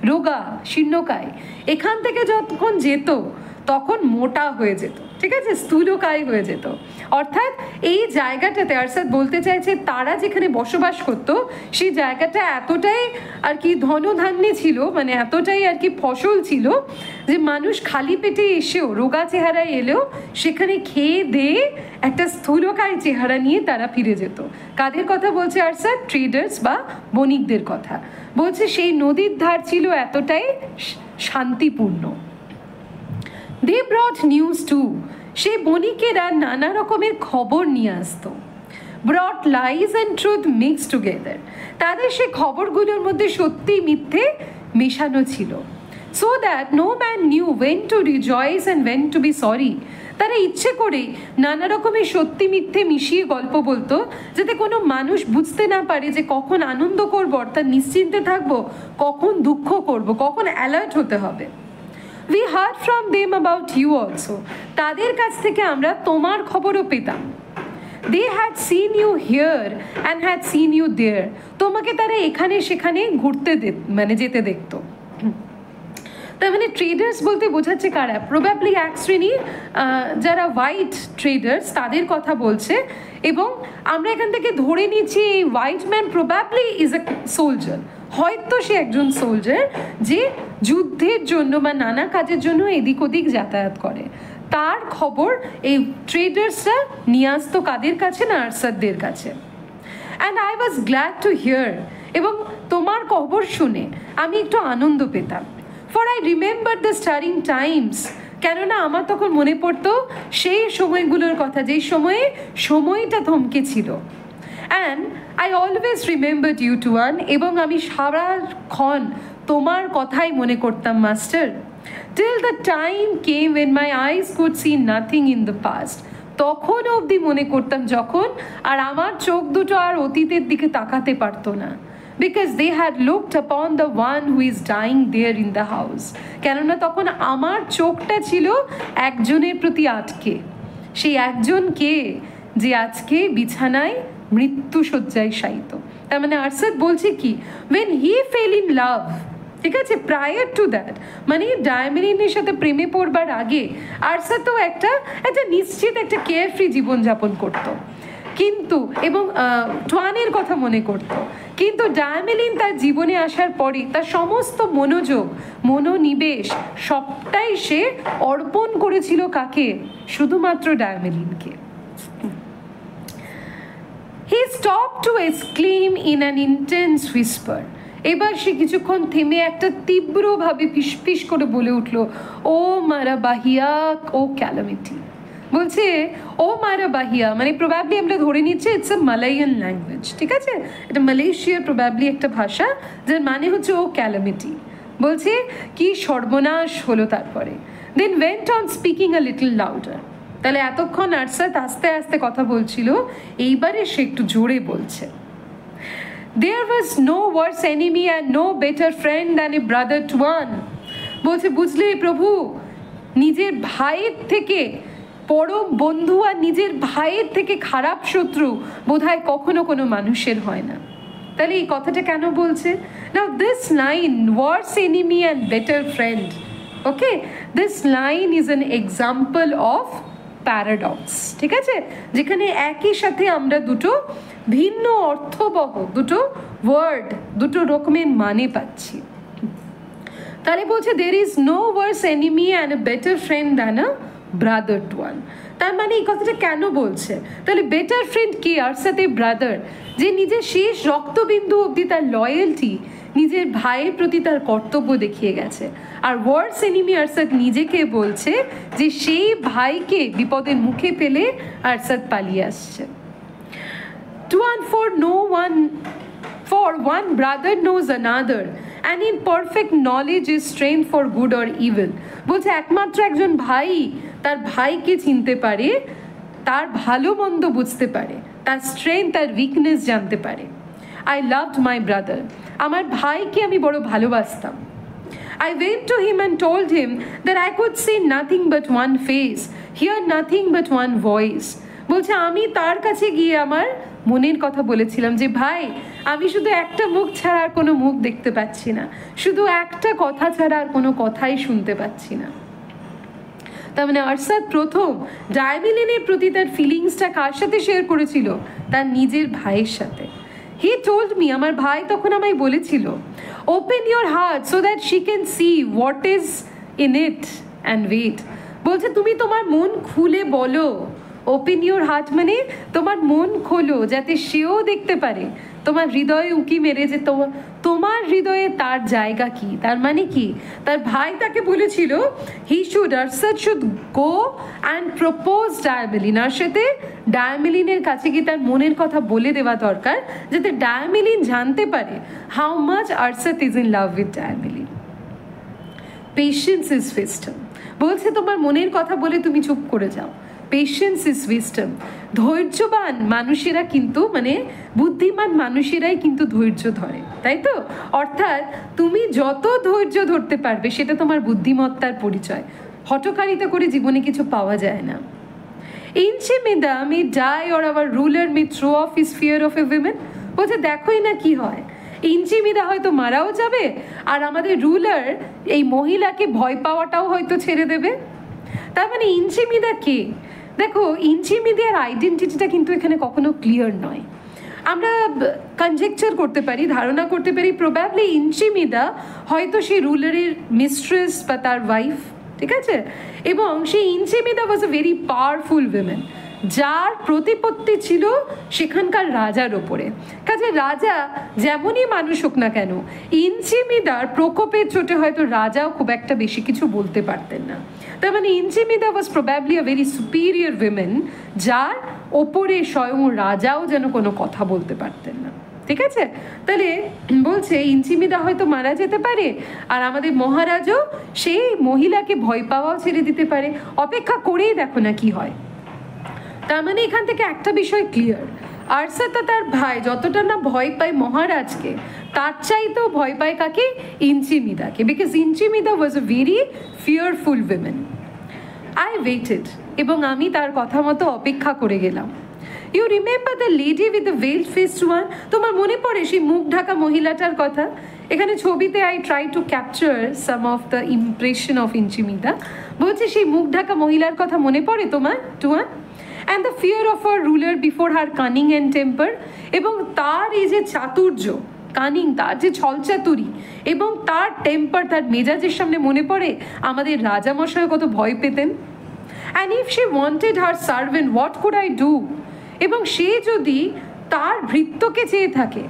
রোগা শীর্ণকায়, এখান থেকে যখন যেত তখন মোটা হয়ে যেত, ঠিক আছে, স্থূলকায় হয়ে যেত। অর্থাৎ এই জায়গাটাতে আরশাদ বলতে চাইছে তারা যেখানে বসবাস করতো সেই জায়গাটা এতটাই আর কি ধনধান্যে ছিল, মানে এতটাই আর কি ফসল ছিল যে মানুষ খালি পেটে এসেও রোগা চেহারায় এলেও সেখানে খেয়ে দিয়ে একটা স্থূলকায় চেহারা নিয়ে তারা ফিরে যেত। কাদের কথা বলছে আরশাদ? ট্রেডার্স বা বণিকদের কথা বলছে। সেই নদীর ধার ছিল এতটাই শান্তিপূর্ণ। They brought news too. সেই বণিকেরা নানা রকমের খবর নিয়ে আসতো। Brought lies and truth mixed together. তাদের সেই খবরগুলোর মধ্যে সত্যি মিথ্যে মেশানো ছিল। So that no man knew when to rejoice and when to be sorry. তারা ইচ্ছে করে নানা রকমের সত্যি মিথ্যে মিশিয়ে গল্প বলতো যাতে কোনো মানুষ বুঝতে না পারে যে কখন আনন্দ করবো অর্থাৎ নিশ্চিন্তে থাকবো, কখন দুঃখ করব, কখন অ্যালার্ট হতে হবে। We heard from them about you also. তাদের কাছ থেকে আমরা তোমার খবরও পেতাম। They had seen you here and had seen you there. তোমাকে তারা এখানে সেখানে ঘুরতে মানে যেতে দেখতো। তার মানে ট্রেডার্স বলতে বোঝাচ্ছে কারা? প্রবাবলি এক শ্রেণীর যারা হোয়াইট ট্রেডার্স তাদের কথা বলছে। এবং আমরা এখান থেকে ধরে নিচ্ছি এই white man probably is a soldier, হয়তো সে একজন সোলজার যে যুদ্ধের জন্য বা নানা কাজের জন্য এদিক ওদিক যাতায়াত করে। তার খবর এই ট্রেডার্সরা নিয়ে আসতো কাদের কাছে? না, আরশাদদের কাছে। And I was glad to here, এবং তোমার খবর শুনে আমি একটু আনন্দ পেতাম। For I remember the steering Times, কেননা আমার তখন মনে পড়তো সেই সময়গুলোর কথা যেই সময়ে সময়টা থমকে ছিল। And I always remembered you Tuan, এবং আমি সারাক্ষণ তোমার কথাই মনে করতাম master. Till the time came when my eyes could see nothing in the past, তখন অবধি মনে করতাম যখন আর আমার চোখ দুটো আর অতীতের দিকে তাকাতে পারতো না। Because they had looked upon the one who is dying there in the house. কেননা তখন আমার চোখটা ছিল একজনের প্রতি আটকে, সেই একজন কে যে আজকে বিছানায় মৃত্যুশয্যায় শায়িত। তার মানে আরশাদ বলছে কি, when he fell in love, ঠিক আছে, প্রায়ার টু দ্যাট, মানে ডায়ামিলিনের সাথে প্রেমে পড়বার আগে আরশাদ তো একটা নিশ্চিত একটা কেয়ারফ্রি জীবনযাপন করতো, কিন্তু এবং টুয়ানের কথা মনে করত। কিন্তু ডায়ামিলিন তার জীবনে আসার পরে তার সমস্ত মনোযোগ মনোনিবেশ সবটাই সে অর্পণ করেছিল কাকে? শুধুমাত্র ডায়ামিলিনকে। He stopped to exclaim in an intense whisper. এবার সে কিছুক্ষণ থেমে একটা তীব্রভাবে ফিসফিস করে বলে উঠলো, ও মারা বাহিয়া, ও ক্যালামিটি। বলছে ও মারা বাহিয়া, মানে প্রবাবলি আমরা ধরে নিচ্ছি ইটস এ মালায়ান ল্যাঙ্গুয়েজ, ঠিক আছে, এটা মালয়েশিয়ার প্রবাবলি একটা ভাষা যার মানে হচ্ছে ও ক্যালামিটি। বলছে কি সর্বনাশ হলো তারপরে। Then went on speaking a little louder. তাহলে এতক্ষণ আরশাদ আস্তে আস্তে কথা বলছিল, এইবারে সে একটু জোরে বলছে। There was no worse enemy and no better friend than a brother to one. বলছে বুঝলে প্রভু, নিজের ভাইয়ের থেকে পরম বন্ধু আর নিজের ভাইয়ের থেকে খারাপ শত্রু বোধহয় কখনো কোনো মানুষের হয় না। তাহলে এই কথাটা কেন বলছে? Now this line, worse enemy and better friend, okay, this line is an example of paradox, ঠিক আছে, যেখানে একই সাথে আমরা দুটো ভিন্ন অর্থবহ দুটো ওয়ার্ড, দুটো রকমের মানে পাচ্ছি। তাহলে বলছে there is no worse enemy and a better friend than a brother to one. তার মানে এই কথাটা কেন বলছে? তাহলে বেটার ফ্রেন্ড কি? আরশাদের ব্রাদার, যে নিজের শেষ রক্তবিন্দু অবধি তার লয়্যালটি, নিজের ভাইয়ের প্রতি তার কর্তব্য দেখিয়ে গেছে। আর ওয়ার্স এনিমি আরশাদ নিজেকে বলছে যে সেই ভাইকে বিপদের মুখে পেলে আরশাদ পালিয়ে আসছে। To one for one brother knows another, and in perfect knowledge is strength for good or evil. বলছে একমাত্র একজন ভাই তার ভাইকে চিনতে পারে, তার ভালো মন্দ বুঝতে পারে, তার স্ট্রেংথ তার উইকনেস জানতে পারে। I loved my brother. আমার ভাইকে আমি বড় ভালোবাসতাম। I went to him and told him that I could see nothing but one face, hear nothing but one voice. বলছে আমি তার কাছে গিয়ে আমার মনের কথা বলেছিলাম যে ভাই আমি শুধু একটা মুখ ছাড়া আর কোনো মুখ দেখতে পাচ্ছি না, শুধু একটা কথা ছাড়া আর কোনো কথাই শুনতে পাচ্ছি না। তার মানে আরশাদ প্রথম ডায়ামিলিনের প্রতি তার ফিলিংসটা কার সাথে শেয়ার করেছিল? তার নিজের ভাইয়ের সাথে। হি টোল্ড মি, আমার ভাই তখন আমায় বলেছিল, open your heart so that she can see what is in it and wait. বলছে তুমি তোমার মন খুলে বলো, ওপেন ইউর হার্ট মানে তোমার মন খোলো যাতে সেও দেখতে পারে তোমার হৃদয়ে উঁকি মেরে যে তোমার হৃদয়ে তার জায়গা কি। তার মানে কি, তার ভাই তাকে বলেছিল Arshad should go and propose Diamelen, আর সাথে ডায়ামিলিনের কাছে গিয়ে তার মনের কথা বলে দেওয়া দরকার যাতে ডায়ামিলিন জানতে পারে how much Arshad is in love with Diamelen. Patience is wisdom. বলছে তোমার মনের কথা বলে তুমি চুপ করে যাও। Patience is wisdom. ধৈর্যবান মানুষেরা কিন্তু মানে বুদ্ধিমান মানুষেরাই কিন্তু ধৈর্য ধরে, তাই তো? অর্থাৎ তুমি যত ধৈর্য ধরতে পারবে সেটা তোমার বুদ্ধিমত্তার পরিচয়। হঠকারিতা করে জীবনে কিছু পাওয়া যায় না। Inchi Midah may die or our ruler may throw off his fear of a women. বলছে দেখোই না কি হয়, ইনচিমিদা হয়তো মারাও যাবে আর আমাদের রুলার এই মহিলাকে ভয় পাওয়াটাও হয়তো ছেড়ে দেবে। তার মানে ইনচিমিদা কে? দেখো ইনচিমিদার আইডেন্টিটিটা কিন্তু এখানে কখনো ক্লিয়ার নয়। আমরা কনজেকচার করতে পারি, ধারণা করতে পারি প্রবাবলি ইনচিমিদা হয়তো সেই রুলারের মিস্ট্রেস বা তার ওয়াইফ, ঠিক আছে? এবং সেই ইনচিমিদা was a very powerful women, যার প্রতিপত্তি ছিল সেখানকার রাজার ওপরে। কাজে রাজা যেমনই মানুষ হোক না কেন, ইনচিমিদার প্রকোপের চোটে হয়তো রাজাও খুব একটা বেশি কিছু বলতে পারতেন না। তার মানে Inchi Midah was probably a very superior women, যার ওপরে স্বয়ং রাজাও যেন কোনো কথা বলতে পারতেন না, ঠিক আছে? তাহলে বলছে ইনচিমিদা হয়তো মারা যেতে পারে আর আমাদের মহারাজও সেই মহিলাকে ভয় পাওয়াও ছেড়ে দিতে পারে। অপেক্ষা করেই দেখো না কি হয়। তার মানে এখান থেকে একটা বিষয় ক্লিয়ার, আরশাদ তার ভাই যতটা না ভয় পায় মহারাজকে, তার চাইতেও ভয় পায় কাকে? ইনচিমিদাকে, because Inchi Midah was a very fearful women. I waited, এবং আমি তার কথা মতো অপেক্ষা করে গেলাম। You remember the lady with the veiled faced one? তোমার মনে পড়ে সেই মুখ ঢাকা মহিলাটার কথা? এখানে ছবিতে I try to capture some of the impression of Inchi Midah. বলছে সেই মুখ ঢাকা মহিলার কথা মনে পড়ে তোমার, টুয়ান? And the fear of her ruler before her cunning and temper, এবং তার এই যে চাতুর্য, কানিং, তার যে ছলচাতুরি এবং তার টেম্পার, তার মেজাজের সামনে মনে পড়ে আমাদের রাজামশাই কত ভয় পেতেন। And if she wanted her servant, what could I do? এবং সে যদি তার ভৃত্যকে চেয়ে থাকে,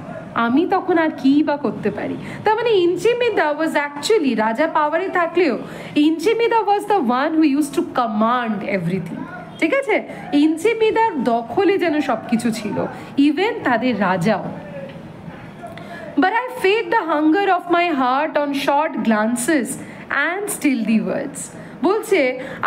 আমি তখন আর কি বা করতে পারি? তার মানে ইনচিমিদা ওয়াজ অ্যাকচুয়ালি, রাজা পাওয়ারে থাকলেও Inchi Midah was the one who use to command everything, ঠিক আছে? ইনচিমিদার দখলে যেন সবকিছু ছিল, ইভেন তাদের রাজাও। But I fed the hunger of my heart on short glances and stealthy words. বলছে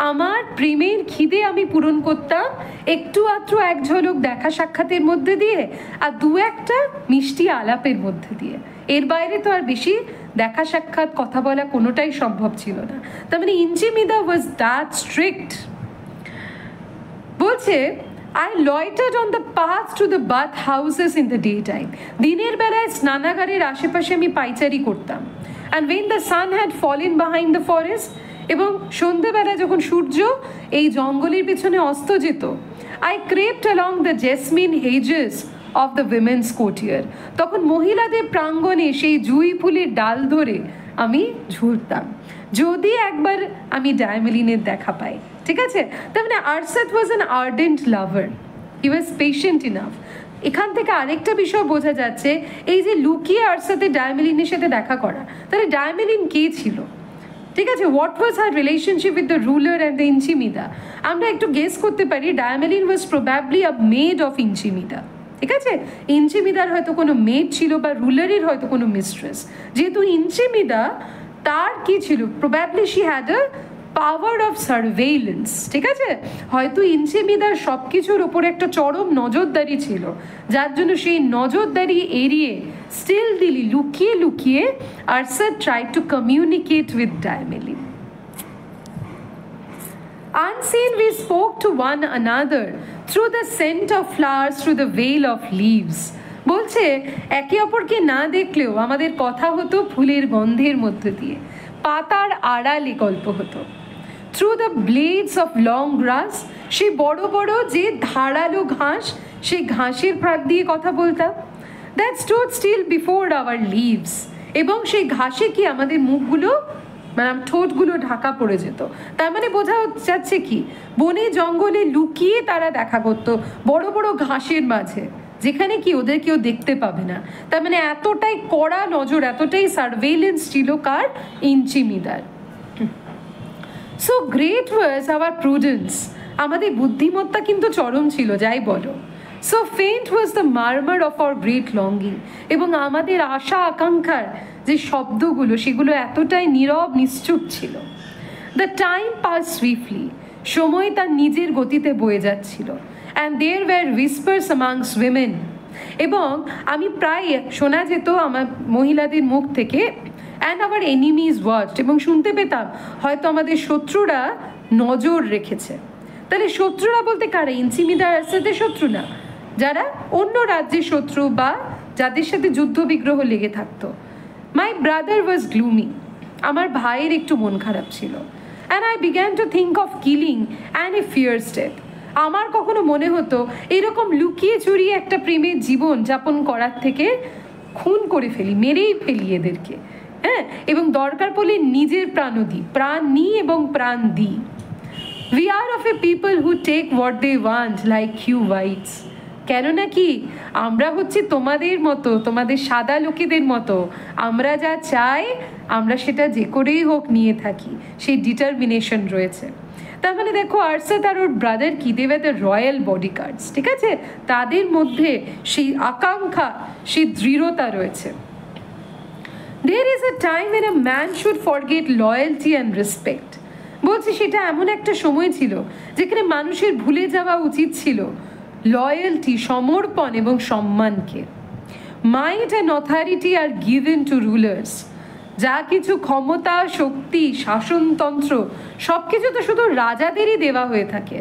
আমার প্রেমের খিদে আমি পূরণ করতাম একটু আধটু এক ঝলক দেখা সাক্ষাতের মধ্যে দিয়ে আর দু একটা মিষ্টি আলাপের মধ্যে দিয়ে। এর বাইরে তো আর বেশি দেখা সাক্ষাৎ কথা বলা কোনোটাই সম্ভব ছিল না। তার মানে ইনচিমিদা ওয়াজ দ্যাট স্ট্রিক্ট। বলছে I loitered on the path to the bath houses in the daytime. দিনের বেলায় স্নানাগারের আশেপাশে আমি পাইচারি করতাম। And when the sun had fallen behind the forest, এবং সন্ধ্যেবেলা যখন সূর্য এই জঙ্গলের পিছনে অস্ত যেত, I crept along the jasmine hedges of the women's courtyard. তখন মহিলাদের প্রাঙ্গণে সেই জুঁই ফুলের ডাল ধরে আমি ঝুলতাম, যদি একবার আমি ডায়ামিলিনের দেখা পাই, ঠিক আছে? তার মানে Arshad was an ardent lover, he was patient enough. এখান থেকে আরেকটা বিষয় বোঝা যাচ্ছে, এই যে লুকিয়ে আরশাদের ডায়ামিলিনের সাথে দেখা করা, তাহলে ডায়ামিলিন কে ছিল? ঠিক আছে, what was her relationship with the ruler and the Inchi Midah? আমরা একটু গেস করতে পারি Diamelen was probably a maid of Inchi Midah, ঠিক আছে? ইনচিমিদার হয়তো কোনো মেড ছিল বা রুলারের হয়তো কোনো মিস্ট্রেস। যেহেতু ইনচিমিদা, তার কি ছিল? Probably she had a power of surveillance, ঠিক আছে? হয়তো ইনচিমিদার সব কিছুর ওপরে একটা চরম নজরদারি ছিল, যার জন্য সেই নজরদারি এড়িয়ে স্টিলদিলি লুকিয়ে লুকিয়ে Arshad tried to communicate with Diamelen. Unseen, we spoke to one another through the scent of flowers, through the veil of leaves. বলছে একে অপরকে না দেখলেও আমাদের কথা হতো ফুলের গন্ধের মধ্য দিয়ে, পাতার আড়ালে গল্প হতো। Through the blades of long grass, সেই বড় বড় যে ধারালো ঘাস, সেই ঘাসের ফাঁক দিয়ে কথা বলতাম। That stood still before our leaves, এবং সেই ঘাসে কি আমাদের মুখগুলো মানে ঠোঁটগুলো ঢাকা পড়ে যেত। তার মানে বোঝা যাচ্ছে কি, বনে জঙ্গলে লুকিয়ে তারা দেখা করতো বড় বড় ঘাসের মাঝে, যেখানে কি ওদের কেউ দেখতে পাবে না। তার মানে এতটাই কড়া নজর, এতটাই সার্ভেইলেন্স ছিল কার? ইঞ্চিমিদার। So great was our prudence, আমাদের বুদ্ধিমত্তা কিন্তু চরম ছিল, যাই বলো। So faint was the murmur of our great longing, এবং আমাদের আশা আকাঙ্ক্ষার যে শব্দগুলো সেগুলো এতটাই নীরব নিশ্চুপ ছিল। দ্য টাইম পাস সুইফটলি, সময় তার নিজের গতিতে বয়ে যাচ্ছিল। And there were whispers amongst women, এবং আমি প্রায় শোনা যেত আমার মহিলাদের মুখ থেকে, অ্যান্ড আওয়ার এনিমিজ ওয়াচড, এবং শুনতে পেতাম হয়তো আমাদের শত্রুরা নজর রেখেছে। তাহলে শত্রুরা বলতে কারা? ইঞ্চিমিদার আরসাদের শত্রু না, যারা অন্য রাজ্যের শত্রু বা যাদের সাথে যুদ্ধ বিগ্রহ লেগে থাকতো। মাই ব্রাদার ওয়াজ গ্লুমি, আমার ভাইয়ের একটু মন খারাপ ছিল। And I began to think of killing and a fierce death, আমার কখনো মনে হতো এরকম লুকিয়ে চুরিয়ে একটা প্রেমের জীবন যাপন করার থেকে খুন করে ফেলি, মেরেই ফেলি এদেরকে, হ্যাঁ, এবং দরকার পড়লে নিজের প্রাণও দিই, প্রাণ নিই এবং প্রাণ দিই। We are of a people who take what they want like you whites, কেননা কি আমরা হচ্ছে তোমাদের মতো, তোমাদের সাদা লোকেদের মতো, আমরা যা চাই আমরা সেটা যে করেই হোক নিয়ে থাকি, সেই ডিটারমিনেশন রয়েছে। তার মানে দেখো আরসাদ আর ওর ব্রাদার কি, দে ওয়্যার দ্য রয়্যাল বডিগার্ডস, ঠিক আছে, তাদের মধ্যে সেই আকাঙ্ক্ষা, সেই দৃঢ়তা রয়েছে। There is a time when a man should forget loyalty and respect, বলছি সেটা এমন একটা সময় ছিল যেখানে মানুষের ভুলে যাওয়া উচিত ছিল লয়্যালটি, সমর্পণ এবং সম্মানকে। Might and authority are given to rulers, যা কিছু ক্ষমতা, শক্তি, শাসনতন্ত্র সব কিছু তো শুধু রাজাদেরই দেওয়া হয়ে থাকে।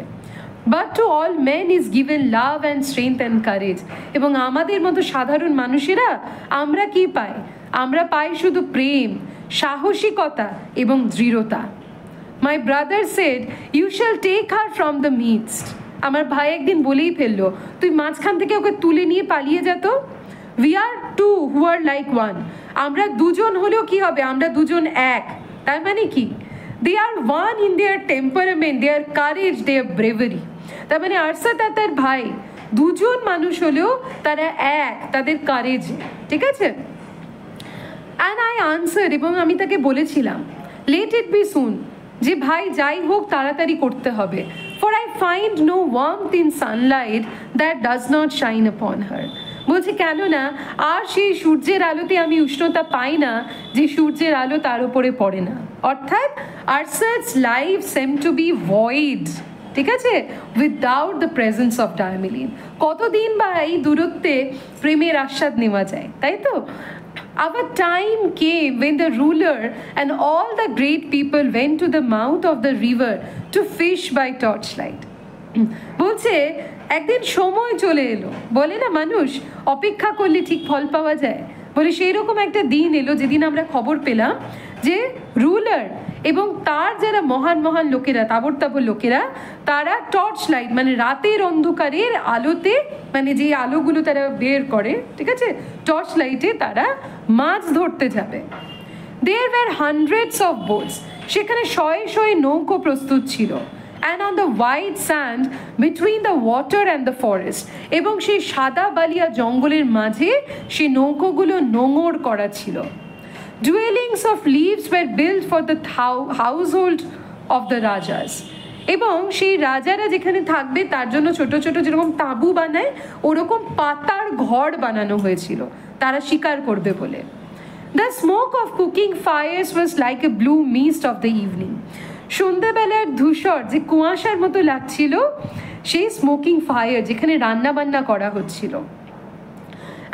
But to all men is given love and strength and courage, এবং আমাদের মতো সাধারণ মানুষেরা আমরা কি পাই? আমরা পাই শুধু প্রেম, সাহসিকতা এবং দৃঢ়তা। My brother said, you shall take her from the midst, আমার ভাই একদিন বলেই ফেললো, তুই মাঝখান থেকে ওকে তুলে নিয়ে পালিয়ে যেত। We are two who are like one, আমরা দুজন হলেও কি হবে, আমরা দুজন এক। তার মানে কি? They are one in their temperament, their courage, their bravery. তার মানে আরসাদ আর তার ভাই দুজন মানুষ হলেও তারা এক তাদের কারেজে, ঠিক আছে। অ্যান্ড আই আনসার, এবং আমি তাকে বলেছিলাম, লেট ইট বি সুন, যে ভাই যাই হোক তাড়াতাড়ি করতে হবে। For I find no warmth in sunlight that does not shine upon her, বলছে কেননা আর সেই সূর্যের আলোতে আমি উষ্ণতা পাই না যে সূর্যের আলো তার উপরে পড়ে না। অর্থাৎ Arsad's life seem to be void, ঠিক আছে, without the presence of Diamelen. কতদিন বা এই দূরত্বে প্রেমের আস্বাদ নেওয়া যায়, তাই তো? Our time came when the ruler and all the great people went to the mouth of the river to fish by torchlight. বলছে একদিন সময় চলে এলো, বলে না মানুষ অপেক্ষা করলে ঠিক ফল পাওয়া যায়, বলে সেই রকম একটা দিন এলো যেদিন আমরা খবর পেলাম যে রুলার এবং তার যারা মহান মহান লোকেরা, তাবর তাবর লোকেরা, তারা টর্চ লাইট মানে রাতের অন্ধকারের আলোতে, মানে যে আলোগুলো তারা বের করে, ঠিক আছে, টর্চ লাইটে তারা মাছ ধরতে যাবে। There were hundreds of boats, সেখানে শয়ে শয়ে নৌকো প্রস্তুত ছিল। And on the white sand between the water and the forest, এবং সেই সাদা বালিয়া জঙ্গলের মাঝে সেই নৌকোগুলো নোঙর করা ছিল। Dwellings of leaves were built for the household of the rajas, এবং সেই রাজারা যেখানে থাকবে তার জন্য ছোট ছোট যেরকম তাঁবু বানায় ওরকম পাতার ঘর বানানো হয়েছিল, তারা শিকার করবে বলে। The smoke of cooking fires was like a blue mist of the evening, সন্ধ্যাবেলার ধূসর যে কুয়াশার মতো লাগছিল সেই স্মোকিং ফায়ার যেখানে রান্না বান্না করা হচ্ছিল।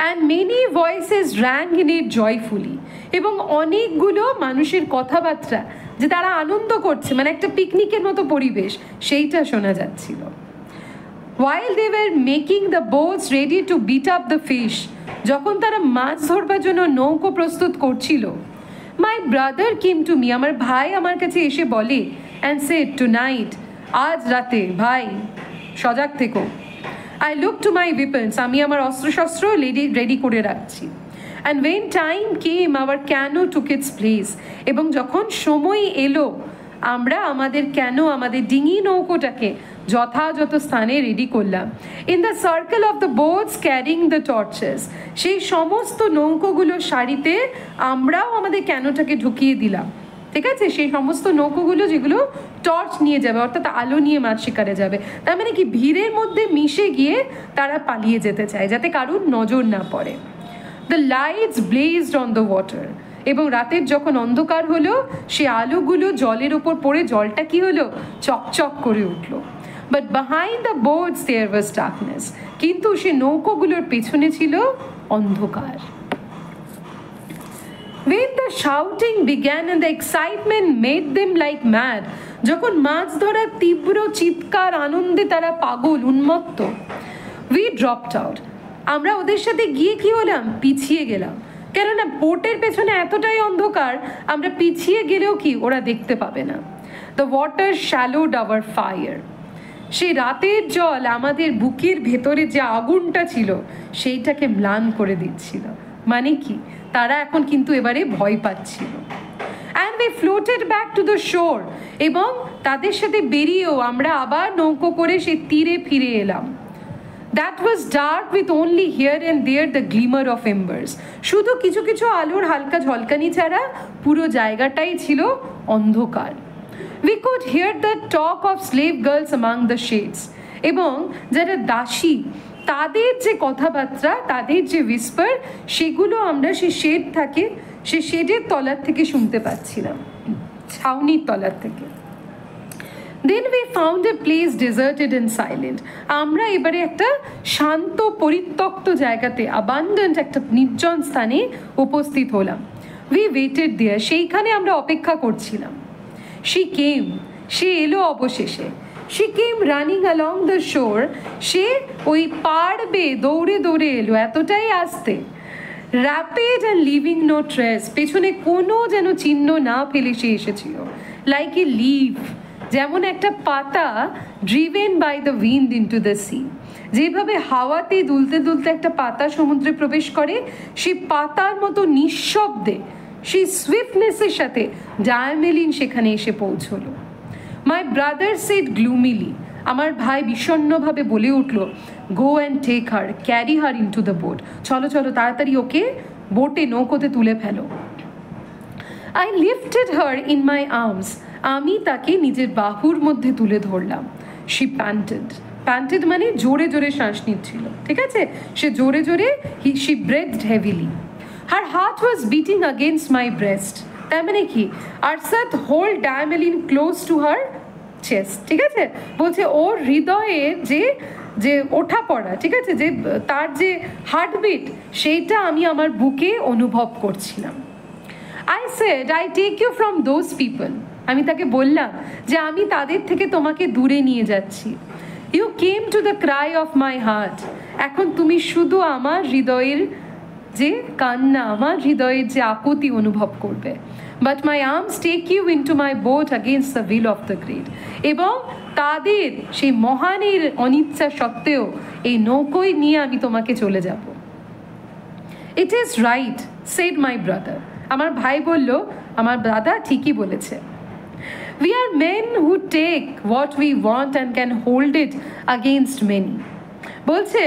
And many voices rang in it joyfully, এবং অনেকগুলো মানুষের কথাবার্তা যে তারা আনন্দ করছে, মানে একটা পিকনিকের মতো পরিবেশ সেইটা শোনা যাচ্ছিল। while they were making the boats ready to beat up the fish, যখন তারা মাছ ধরবার জন্য নৌকো প্রস্তুত করছিল, my brother came to me, আমার ভাই আমার কাছে এসে বলে, and said, tonight, আজ রাতে ভাই সজাগ থেকো। I looked to my weapons, আমি আমার অস্ত্রশস্ত্র রেডি করে রাখছি। And when time came, our canoe took its place, এবং যখন সময় এলো আমরা আমাদের আমাদের ডিঙি নৌকোটাকে যথাযথ স্থানে রেডি করলাম। In the circle of the boats carrying the torches, সেই সমস্ত নৌকোগুলোর সারিতে আমরাও আমাদের ক্যানোটাকে ঢুকিয়ে দিলাম। ঠিক আছে, সেই সমস্ত নৌকোগুলো যেগুলো টর্চ নিয়ে যাবে, অর্থাৎ আলো নিয়ে মাছ শিকারে যাবে। তার মানে কি, ভিড়ের মধ্যে মিশে গিয়ে তারা পালিয়ে যেতে চায় যাতে কারুর নজর না পড়ে। The lights blazed on the water, এবং রাতের যখন অন্ধকার হলো সে আলোগুলো জলের ওপর পড়ে জলটা কি হলো, চকচক করে উঠলো। But behind the boats there was darkness, কিন্তু সে নৌকোগুলোর পেছনে ছিল অন্ধকার। When the shouting began and the excitement made them like mad, যখন মাছ ধরার তীব্র চিৎকার আনন্দে তারা পাগল উন্মত্ত, we dropped out, আমরা ওদের সাথে গিয়ে কি হলাম, পিছিয়ে গেলাম। কেননা বোটের পেছনে এতটাই অন্ধকার, আমরা পিছিয়ে গেলেও কি ওরা দেখতে পাবে না। The water shallowed our fire, সেই রাতের জল আমাদের বুকের ভেতরে যে আগুনটা ছিল সেইটাকে ম্লান করে দিচ্ছিল। মানে কি, তারা এখন কিন্তু এবারে ভয় পাচ্ছিল। And we floated back to the shore, এবং তাদের সাথে বেরিয়েও আমরা আবার নৌকো করে সে তীরে ফিরে এলাম। That was dark with only here and there the glimmer of embers, শুধু কিছু কিছু আলোর হালকা ঝলকানি ছাড়া পুরো জায়গাটাই ছিল অন্ধকার। We could hear the talk of slave girls among the shades, এবং যারা দাসী তাদের যে কথাবার্তা, তাদের যে উইসপার, সেগুলো আমরা সে শেডের তলার থেকে শুনতে পাচ্ছিলাম, ছাউনির তলার থেকে। Then we found a place deserted and silent, আমরা এবারে একটা শান্ত পরিত্যক্ত জায়গাতে, abandoned একটা নির্জন স্থানে উপস্থিত হলাম। We waited there, সেইখানে আমরা অপেক্ষা করছিলাম। She came, সে এলো অবশেষে। She came running along the shore, সে ওই পাড় বেয়ে দৌড়ে দৌড়ে এলো, এতটাই আস্তে। Rapid and leaving no trace, পেছনে কোনো যেন চিহ্ন না ফেলে সে এসেছিল। Like a leaf, যেমন একটা পাতা driven by the wind into the sea, যেভাবে হাওয়াতে দুলতে দুলতে একটা পাতা সমুদ্রে প্রবেশ করে, সেই পাতার মতো নিঃশব্দে সেই সুইফটনেসের সাথে ডায়ামেলিন সেখানে এসে পৌঁছলো। My brother said gloomily, আমার ভাই বিষণ্ণভাবে বলে উঠল, go and take her, carry her into the boat, চলো চলো তাড়াতাড়ি ওকে বোটে নৌকোতে তুলে ফেলো। I lifted her in my arms, আমি তাকে নিজের বাহুর মধ্যে তুলে ধরলাম। She panted মানে জোরে জোরে শ্বাস নিচ্ছিল। ঠিক আছে, সে জোরে জোরে she breathed heavily. Her heart was beating against my breast, তার মানে কি, আরসাদ hold Dyameline close to her chest। ঠিক আছে, বলছে ওর হৃদয়ের যে ওঠা পড়া, ঠিক আছে, যে তার যে হার্টবিট, সেইটা আমি আমার বুকে অনুভব করছিলাম। I said, I take you from those people, আমি তাকে বললাম যে আমি তাদের থেকে তোমাকে দূরে নিয়ে যাচ্ছি। You came to the cry of my heart, এখন তুমি শুধু আমার হৃদয়ের যে কান্না, আমার হৃদয়ের যে আকুতি অনুভব করবে। But my arms take you into my boat against the will of the great, এবং তাদের সেই মহানের অনিচ্ছা সত্ত্বেও এই নৌকোয় নিয়ে আমি তোমাকে চলে যাব। It is right, said my brother, আমার ভাই বলল, আমার দাদা ঠিকই বলেছে। We are men who take what we want and can hold it against many, বলছে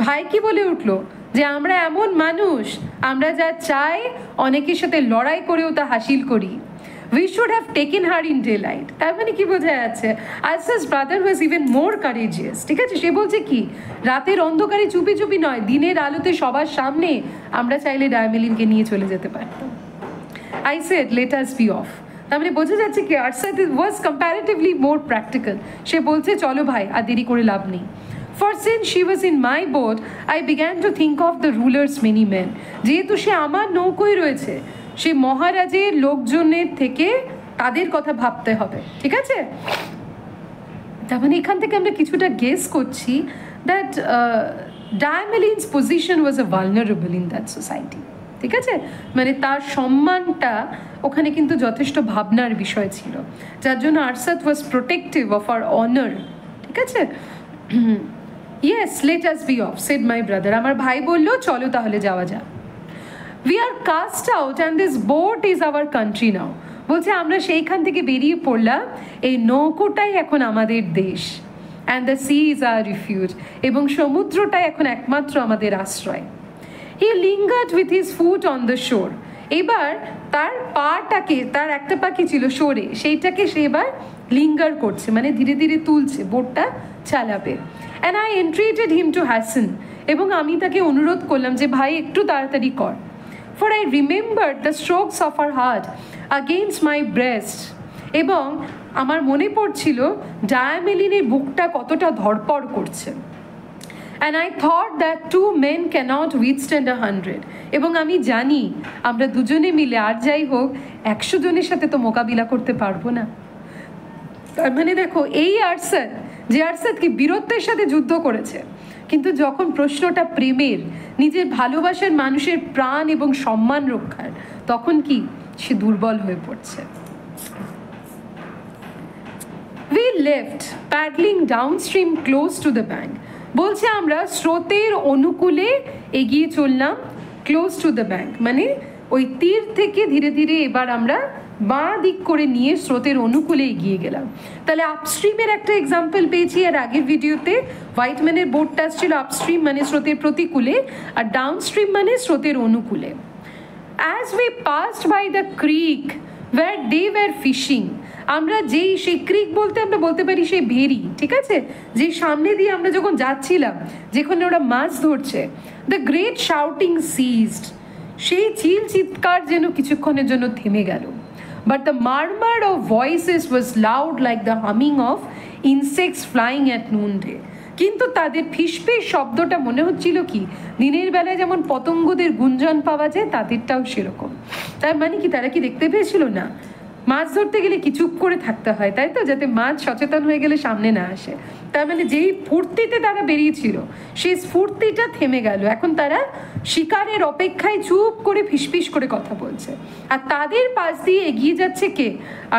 ভাই কি বলে উঠলো, যে আমরা এমন মানুষ, আমরা যা চাই অনেকের সাথে লড়াই করেও তা হাসিল করি। We should have taken her in daylight, তার মানে কি বোঝা যাচ্ছে, Arsa's brother was even more courageous। ঠিক আছে, সে বলছে কি, রাতের অন্ধকারে চুপি চুপি নয়, দিনের আলোতে সবার সামনে আমরা চাইলে ডায়ামেলিনকে নিয়ে চলে যেতে পারতাম। I said, let us be off, তার মানে বোঝা যাচ্ছে কি ARSA was comparatively more practical, সে বলছে চলো ভাই, আর দেরি করে লাভ নেই। For since she was in my boat, I began to think of the ruler's many men, যেহেতু সে আমার নৌকোয় রয়েছে, সে মহারাজের লোকজনের থেকে তাদের কথা ভাবতে হবে। ঠিক আছে, তার মানে এখান থেকে আমরা কিছুটা গেস করছি that Diamelen's position was a vulnerable in that society. ঠিক আছে, মানে তার সম্মানটা ওখানে কিন্তু যথেষ্ট ভাবনার বিষয় ছিল, যার জন্য Arsad was protective of her honour. ঠিক আছে, yes let us be off said my brother, আমার ভাই বললো চলো তাহলে যাওয়া যাক। We are cast out and this boat is our country now. বলছে আমরা সেইখান থেকে বেরিয়ে পড়লাম, এই নৌকোটাই এখন আমাদের দেশ। And the sea is our refuge, এবং সমুদ্রটাই এখন একমাত্র আমাদের আশ্রয়। He lingered with his foot on the shore. এবার তার পাটাকে, তার একটা পা কি ছিল শোরে, সেইটাকে সে এবার লিঙ্গার করছে, মানে ধীরে ধীরে তুলছে, বোটটা চালাবে। অ্যান্ড আই এন্ট্রিটেড হিম টু হ্যাসেন, এবং আমি তাকে অনুরোধ করলাম যে ভাই একটু তাড়াতাড়ি কর। For I remembered the strokes of her heart against my breast, এবং আমার মনে পড়ছিল ডায়ামেলিনের বুকটা কতটা ধড়পড় করছে। And I thought that 2 men cannot withstand 100, এবং আমি জানি আমরা দুজনে মিলে আর যাই হোক 100 জনের সাথে তো মোকাবিলা করতে পারবো না। তার মানে দেখো এই আরসাদ, যে আরসাদ কি বীরত্বের সাথে যুদ্ধ করেছে, কিন্তু যখন প্রশ্নটা প্রেমের, নিজের ভালোবাসার মানুষের প্রাণ এবং সম্মান রক্ষার, তখন কি সে দুর্বল হয়ে পড়ছে। We left paddling downstream close to the bank. বলছে আমরা স্রোতের অনুকূলে এগিয়ে চললাম, ক্লোজ টু দ্য ব্যাঙ্ক, মানে ওই তীর থেকে ধীরে ধীরে এবার আমরা বাঁ দিক করে নিয়ে স্রোতের অনুকূলে এগিয়ে গেলাম। তাহলে আপস্ট্রিমের একটা এক্সাম্পল পেয়েছি আর আগের ভিডিওতে। হোয়াইটম্যানের বোটটা আসছিল আপস্ট্রিম মানে স্রোতের প্রতিকূলে, আর ডাউনস্ট্রিম মানে স্রোতের অনুকূলে। As we passed by the creek where they were fishing, আমরা যেই সেই ক্রিক বলতে আমরা বলতে পারি সেই ভেরি, ঠিক আছে, যেই সামনে দিয়ে আমরা যখন যাচ্ছিলাম যেখানে ওরা মাছ ধরছে, দ্য গ্রেট শাউটিং সিজড, সেই চিল চিৎকার যেন কিছুক্ষণের জন্য থেমে গেল। But the murmur of voices was loud like the humming of insects flying at noonday, কিন্তু তাদের ফিসফিস শব্দটা মনে হচ্ছিল কি দিনের বেলায় যেমন পতঙ্গদের গুঞ্জন পাওয়া যায়, তাদেরটাও সেরকম। তার মানে কি তারা কি দেখতে পেয়েছিল না? মাছ ধরতে গেলে কি চুপ করে থাকতে হয়, তাই তো, যাতে মাছ সচেতন হয়ে গেলে সামনে না আসে। তার মানে যেই ফুর্তিতে তারা বেরিয়েছিল সেই স্ফূর্তিটা থেমে গেল, এখন তারা শিকারের অপেক্ষায় চুপ করে ফিসফিস করে কথা বলছে। আর তাদের পাশ দিয়ে এগিয়ে যাচ্ছে কে?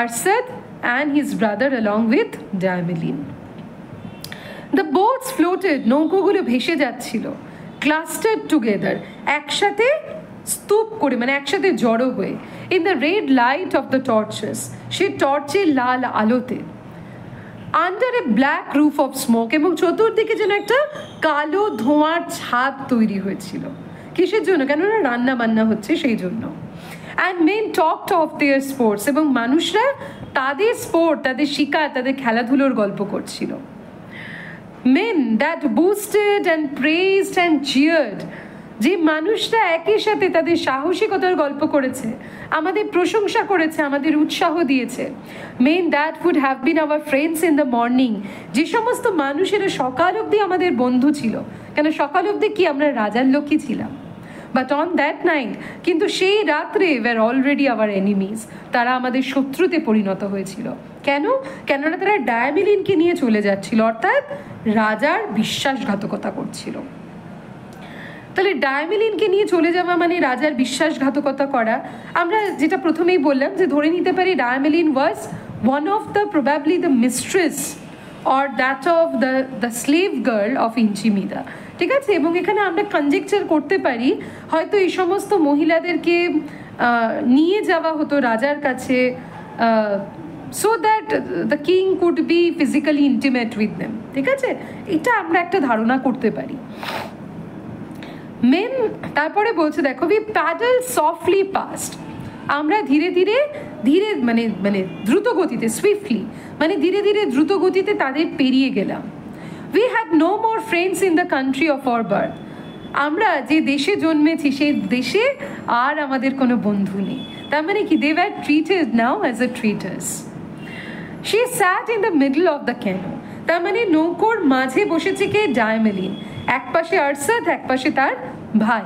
Arsad and his brother along with Diamelen. The boats floated, নৌকোগুলো ভেসে যাচ্ছিল, ক্লাস্টার্ড টুগেদার, একসাথে স্তূপ করে, মানে একসাথে জড়ো হয়ে, in the red light of the torches, সে টর্চের লাল আলোতে, under a black roof of smoke, এবং চতুর্দিকে যেন একটা কালো ধোঁয়ার ছাদ তৈরি হয়েছিল। কিসের জন্য? কেননা রান্না বান্না হচ্ছে সেই জন্য। And men talked of their sports, এবং মানুষরা তাদের স্পোর্ট, তাদের শিকার, তাদের খেলাধুলোর গল্প করছিল। Men that boosted and praised and cheered, যে মানুষরা একই সাথে তাদের সাহসিকতার গল্প করেছে, আমাদের প্রশংসা করেছে, আমাদের উৎসাহ দিয়েছে। Men that would have been our friends in the morning, যে সমস্ত মানুষেরা সকাল অবধি আমাদের বন্ধু ছিল, কেন সকাল অবধি কি আমরা রাজার লোকই ছিলাম। বাট অন দ্যাট নাইট, কিন্তু সেই রাত্রে were already our enemies, তারা আমাদের শত্রুতে পরিণত হয়েছিল। কেন? কেননা তারা ডায়ামেলিনকে নিয়ে চলে যাচ্ছিল, অর্থাৎ রাজার বিশ্বাসঘাতকতা করছিল। তাহলে ডায়ামেলিনকে নিয়ে চলে যাওয়া মানে রাজার বিশ্বাসঘাতকতা করা। আমরা যেটা প্রথমেই বললাম যে ধরে নিতে পারি Diamelen was one of the probably the mistress or that of the slave girl of Inchi Midah, ঠিক আছে। এবং এখানে আমরা কনজেকচার করতে পারি হয়তো এই সমস্ত মহিলাদেরকে নিয়ে যাওয়া হতো রাজার কাছে, so that the king could be physically intimate with them, ঠিক আছে, এটা আমরা একটা ধারণা করতে পারি। মেন তারপরে বলছে দেখো, we paddled softly past, আমরা ধীরে ধীরে ধীরে মানে মানে দ্রুত গতিতে, সুইফটলি মানে ধীরে ধীরে দ্রুত গতিতে তাদের পেরিয়ে গেলাম। we had no more friends in the country of our birth, আমরা যে দেশে জন্মেছি সেই দেশে আর আমাদের কোনো বন্ধু নেই। তার মানে কি they were treated now as a traitors. She sat in the middle of the canoe, তার মানে নৌকোর মাঝে বসেছে কে? ডায়ামেলিন, এক পাশে আরসাদ, এক পাশে তার ভাই।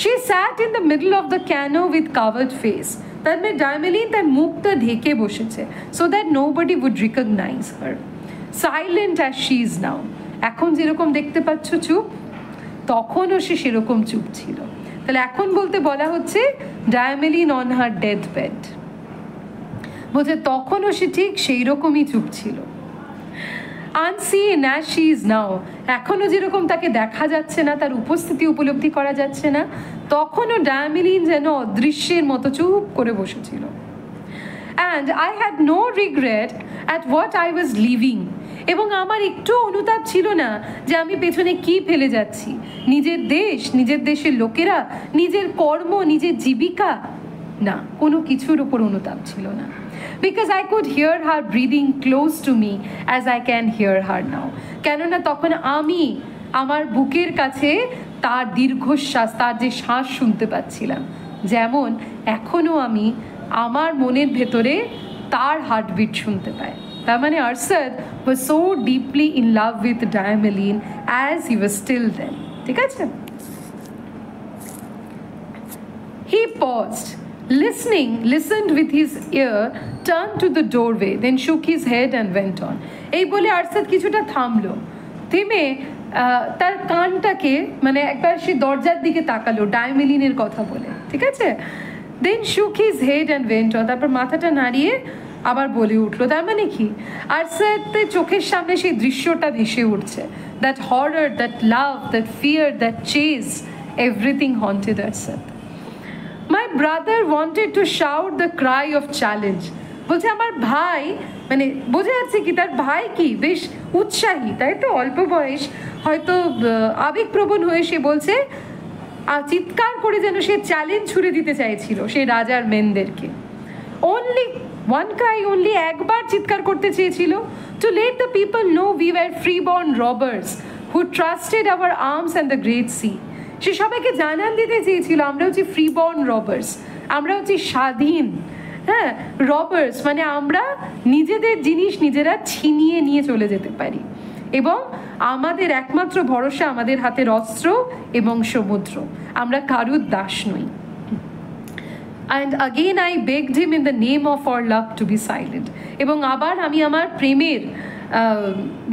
She sat in the middle of the canoe with covered face, তার মানে ডায়ামেলিন তার মুখটা ঢেকে বসেছে, so that nobody would recognize her. Silent as she is now. এখন যেরকম দেখতে পাচ্ছ চুপ, তখনও সে সেরকম চুপ ছিল। তাহলে এখন বলতে বলা হচ্ছে ডায়ামেলিন অন হার ডেথ বেড, বলছে তখনও সে ঠিক সেই রকমই চুপ ছিল। Unseen as she is now, এখনও যেরকম তাকে দেখা যাচ্ছে না, তার উপস্থিতি উপলব্ধি করা যাচ্ছে না, তখনও ডায়ামেলিন যেন অদৃশ্যের মতো চুপ করে বসেছিল। And I had no regret at what I was leaving, এবং আমার একটু অনুতাপ ছিল না যে আমি পেছনে কি ফেলে যাচ্ছি, নিজের দেশ, নিজের দেশের লোকেরা, নিজের কর্ম, নিজের জীবিকা, না, কোনো কিছুর ওপর অনুতাপ ছিল না। Because I could hear her breathing close to me as I can hear her now. কেননা তখন আমি আমার বুকের কাছে তার দীর্ঘশ্বাস, তার যে শ্বাস শুনতে পাচ্ছিলাম, যেমন এখনও আমি আমার মনের ভেতরে তার হার্টবিট শুনতে পাই। তার মানে Arshad was so deeply in love with Diamelen as he was still then. ঠিক আছে? He paused, listened with his ear, turned to the doorway, then shook his head and went on. এই বলে আরশাদ কিছুটা থামলো, থেমে তার কানটাকে মানে একবার সে দরজার দিকে তাকালো ডায়ামেলিনের কথা বলে, ঠিক আছে? দেন shook his head and went on, তারপর মাথাটা নাড়িয়ে আবার বলে উঠলো। তার মানে কি, আরশাদের চোখের সামনে সেই দৃশ্যটা ভেসে উঠছে, that horror, that love, that fear, that chase, everything haunted Arshad. My brother wanted to shout the cry of challenge. বলছে আমার ভাই, মানে বোঝা যাচ্ছে কি তার ভাই কি বেশ উৎসাহী, তাই তো? অল্প বয়স, হয়তো আবেগপ্রবণ হয়ে সে বলছে, চিৎকার করে যেন সে চ্যালেঞ্জ ছুড়ে দিতে চাইছিল সে রাজার মেনদেরকে। Only one cry, only একবার চিৎকার করতে চেয়েছিল, to let the people know we were freeborn robbers who trusted our arms and the great sea. সে সবাইকে জানান দিতে চেয়েছিল আমরা হচ্ছি ফ্রিবর্ন রবার্স, আমরা হচ্ছি স্বাধীন, হ্যাঁ, রবার্স মানে আমরা নিজেদের জিনিস নিজেরা ছিনিয়ে নিয়ে চলে যেতে পারি, এবং আমাদের একমাত্র ভরসা আমাদের হাতের অস্ত্র এবং সমুদ্র, আমরা কারুর দাস নই। And again I begged him in the name of our love to be silent. এবং আবার আমি আমার প্রেমের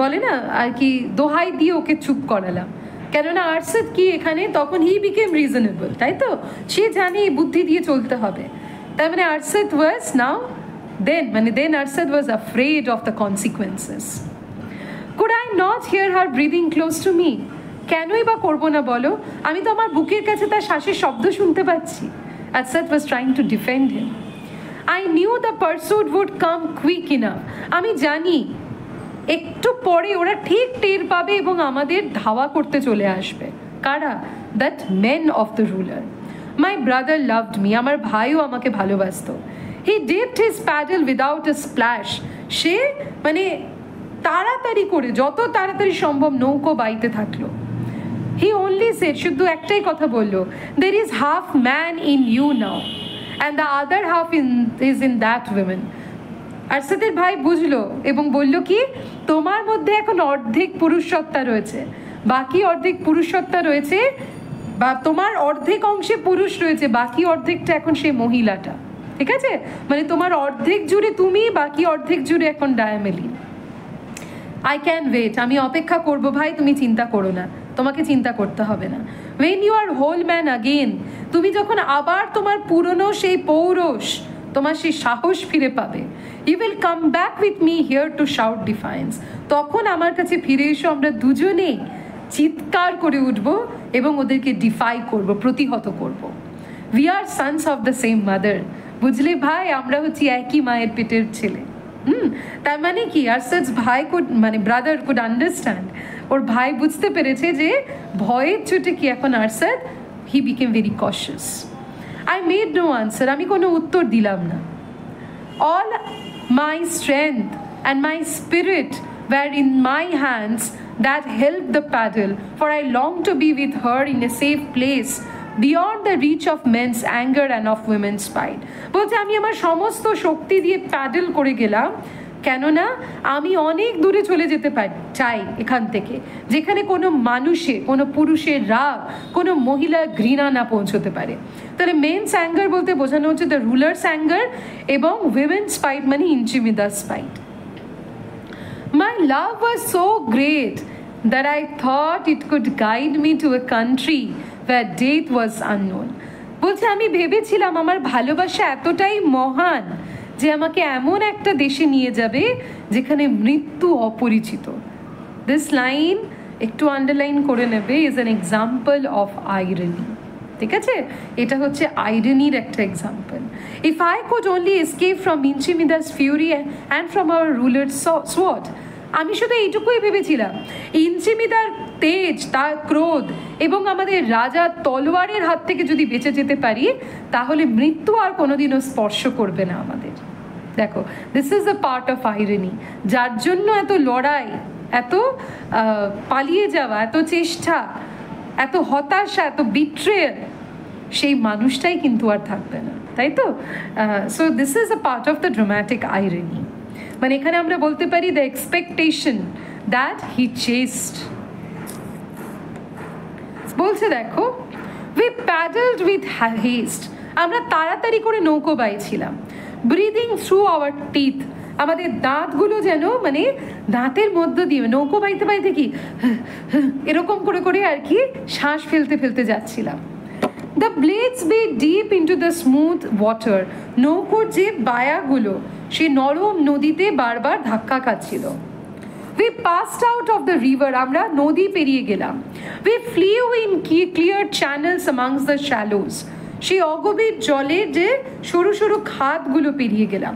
বলে না আর কি দোহাই দিয়ে ওকে চুপ করালাম। কেননা আরশাদ কি এখানে তখন হি বিকেম রিজনেবল, তাই তো? সে জানে এই বুদ্ধি দিয়ে চলতে হবে। তার মানে Arshad was now then Arshad was afraid of the consequences. Could I not hear her breathing close to me? কেনই বা করবো না বলো, আমি তো আমার বুকের কাছে তার শ্বাসের শব্দ শুনতে পাচ্ছি। Arshad was trying to defend him. I knew the pursuit would come quick enough, আমি জানি একটু পরে ওরা ঠিক টের পাবে এবং আমাদের ধাওয়া করতে চলে আসবে। কারা? That men of the ruler. My brother loved me, আমার ভাইও আমাকে ভালোবাসত। He dipped his paddle without a splash, সে মানে তাড়াতাড়ি করে যত তাড়াতাড়ি সম্ভব নৌকো বাইতে থাকলো। হি অনলি সেড, শুধু একটাই কথা বললো, there is half man in you now and the other half is in that women. আরশাদের ভাই বুঝলো এবং বলল কি, তোমার মধ্যে এখন অর্ধেক পুরুষসত্তা রয়েছে, বাকি অর্ধেক পুরুষসত্তা রয়েছে, বা তোমার অর্ধেক অংশে পুরুষ রয়েছে, বাকি অর্ধেকটা এখন সে মহিলাটা, ঠিক আছে? মানে তোমার অর্ধেক জুড়ে তুমি, বাকি অর্ধেক জুড়ে এখন ডায়ামেলিন। আই ক্যান ওয়েট, আমি অপেক্ষা করবো ভাই, তুমি চিন্তা করো না, তোমাকে চিন্তা করতে হবে না। When you are whole man again, তুমি যখন আবার তোমার পুরনো সেই পৌরষ, তোমার সেই সাহস ফিরে পাবে, you will come back with me here to shout defiance, তখন আমার কাছে ফিরে এসো, আমরা দুজনেই চিৎকার করে উঠব এবং ওদেরকে ডিফাই করব, প্রতিহত করব। We are sons of the same mother, বুঝলে ভাই, আমরা হচ্ছি একই মায়ের পেটের ছেলে। তার মানে কি, আরশাদ's ভাই মানে ব্রাদার কুড আন্ডারস্ট্যান্ড, ওর ভাই বুঝতে পেরেছে যে ভয়ের চোটে কি এখন Arshad, he became very cautious. I made no answer, আমি কোনো উত্তর দিলাম না। All my strength and my spirit were in my hands that held the paddle, for I longed to be with her in a safe place beyond the reach of men's anger and of women's spite. বলছে আমি আমার সমস্ত শক্তি দিয়ে pedal করে গেলাম, কেননা আমি অনেক দূরে চলে যেতে চাই এখান থেকে, যেখানে কোনো মানুষের, কোনো পুরুষের রাগ, কোনো মহিলার ঘৃণা না পৌঁছতে পারে। তাহলে মেন্স অ্যাঙ্গার বলতে বোঝানো হচ্ছে দ্য রুলার্স অ্যাঙ্গার, এবং উইমেন্স স্পাইট মানে ইন্টিমিদাস spite. My love was so great that I thought it could guide me to a country where death was unknown. বলছে আমি ভেবেছিলাম আমার ভালোবাসা এতটাই মহান যে আমাকে এমন একটা দেশে নিয়ে যাবে যেখানে মৃত্যু অপরিচিত। দিস লাইন একটু আন্ডারলাইন করে নেবে, is an example of irony. ঠিক আছে, এটা হচ্ছে আইরনির একটা example. If I could only escape from Inchi Midah's fury and from our ruler sword, আমি শুধু এইটুকুই ভেবেছিলাম ইনচিমিদার তেজ, তার ক্রোধ এবং আমাদের রাজার তলোয়ারের হাত থেকে যদি বেঁচে যেতে পারি তাহলে মৃত্যু আর কোনোদিনও স্পর্শ করবে না আমাদের। দেখো, this is a part of irony. যার জন্য এত লড়াই, এত পালিয়ে যাওয়া, এত চেষ্টা, এত হতাশা, এত বিট্রেয়াল, সেই মানুষটাই কিন্তু আর থাকবে না, তাই তো? So this is a part of the dramatic irony. মানে এখানে আমরা বলতে পারি the expectation that he chest. বলছে দেখো, উই প্যাডেলড উইথ হেস্ট, আমরা তাড়াতাড়ি করে নৌকো বাইছিলাম। ব্রিদিং থ্রু আওয়ার টিথ, আমাদের দাঁতগুলো যেন মানে দাঁতের মধ্য দিয়ে নৌকো বাইতে বাইতে কি এরকম করে করে আর কি শ্বাস ফেলতে ফেলতে যাচ্ছিলাম। The blades bit deep into the smooth water, নৌকোর যে বায়াগুলো সে নরম নদীতে বারবার ধাক্কা খাচ্ছিল। We passed out of the river, আমরা নদী পেরিয়ে গেলাম। We flew in clear channels amongst the shallows, সেই অগভীর জলে যে সরু সরু খাতগুলো পেরিয়ে গেলাম।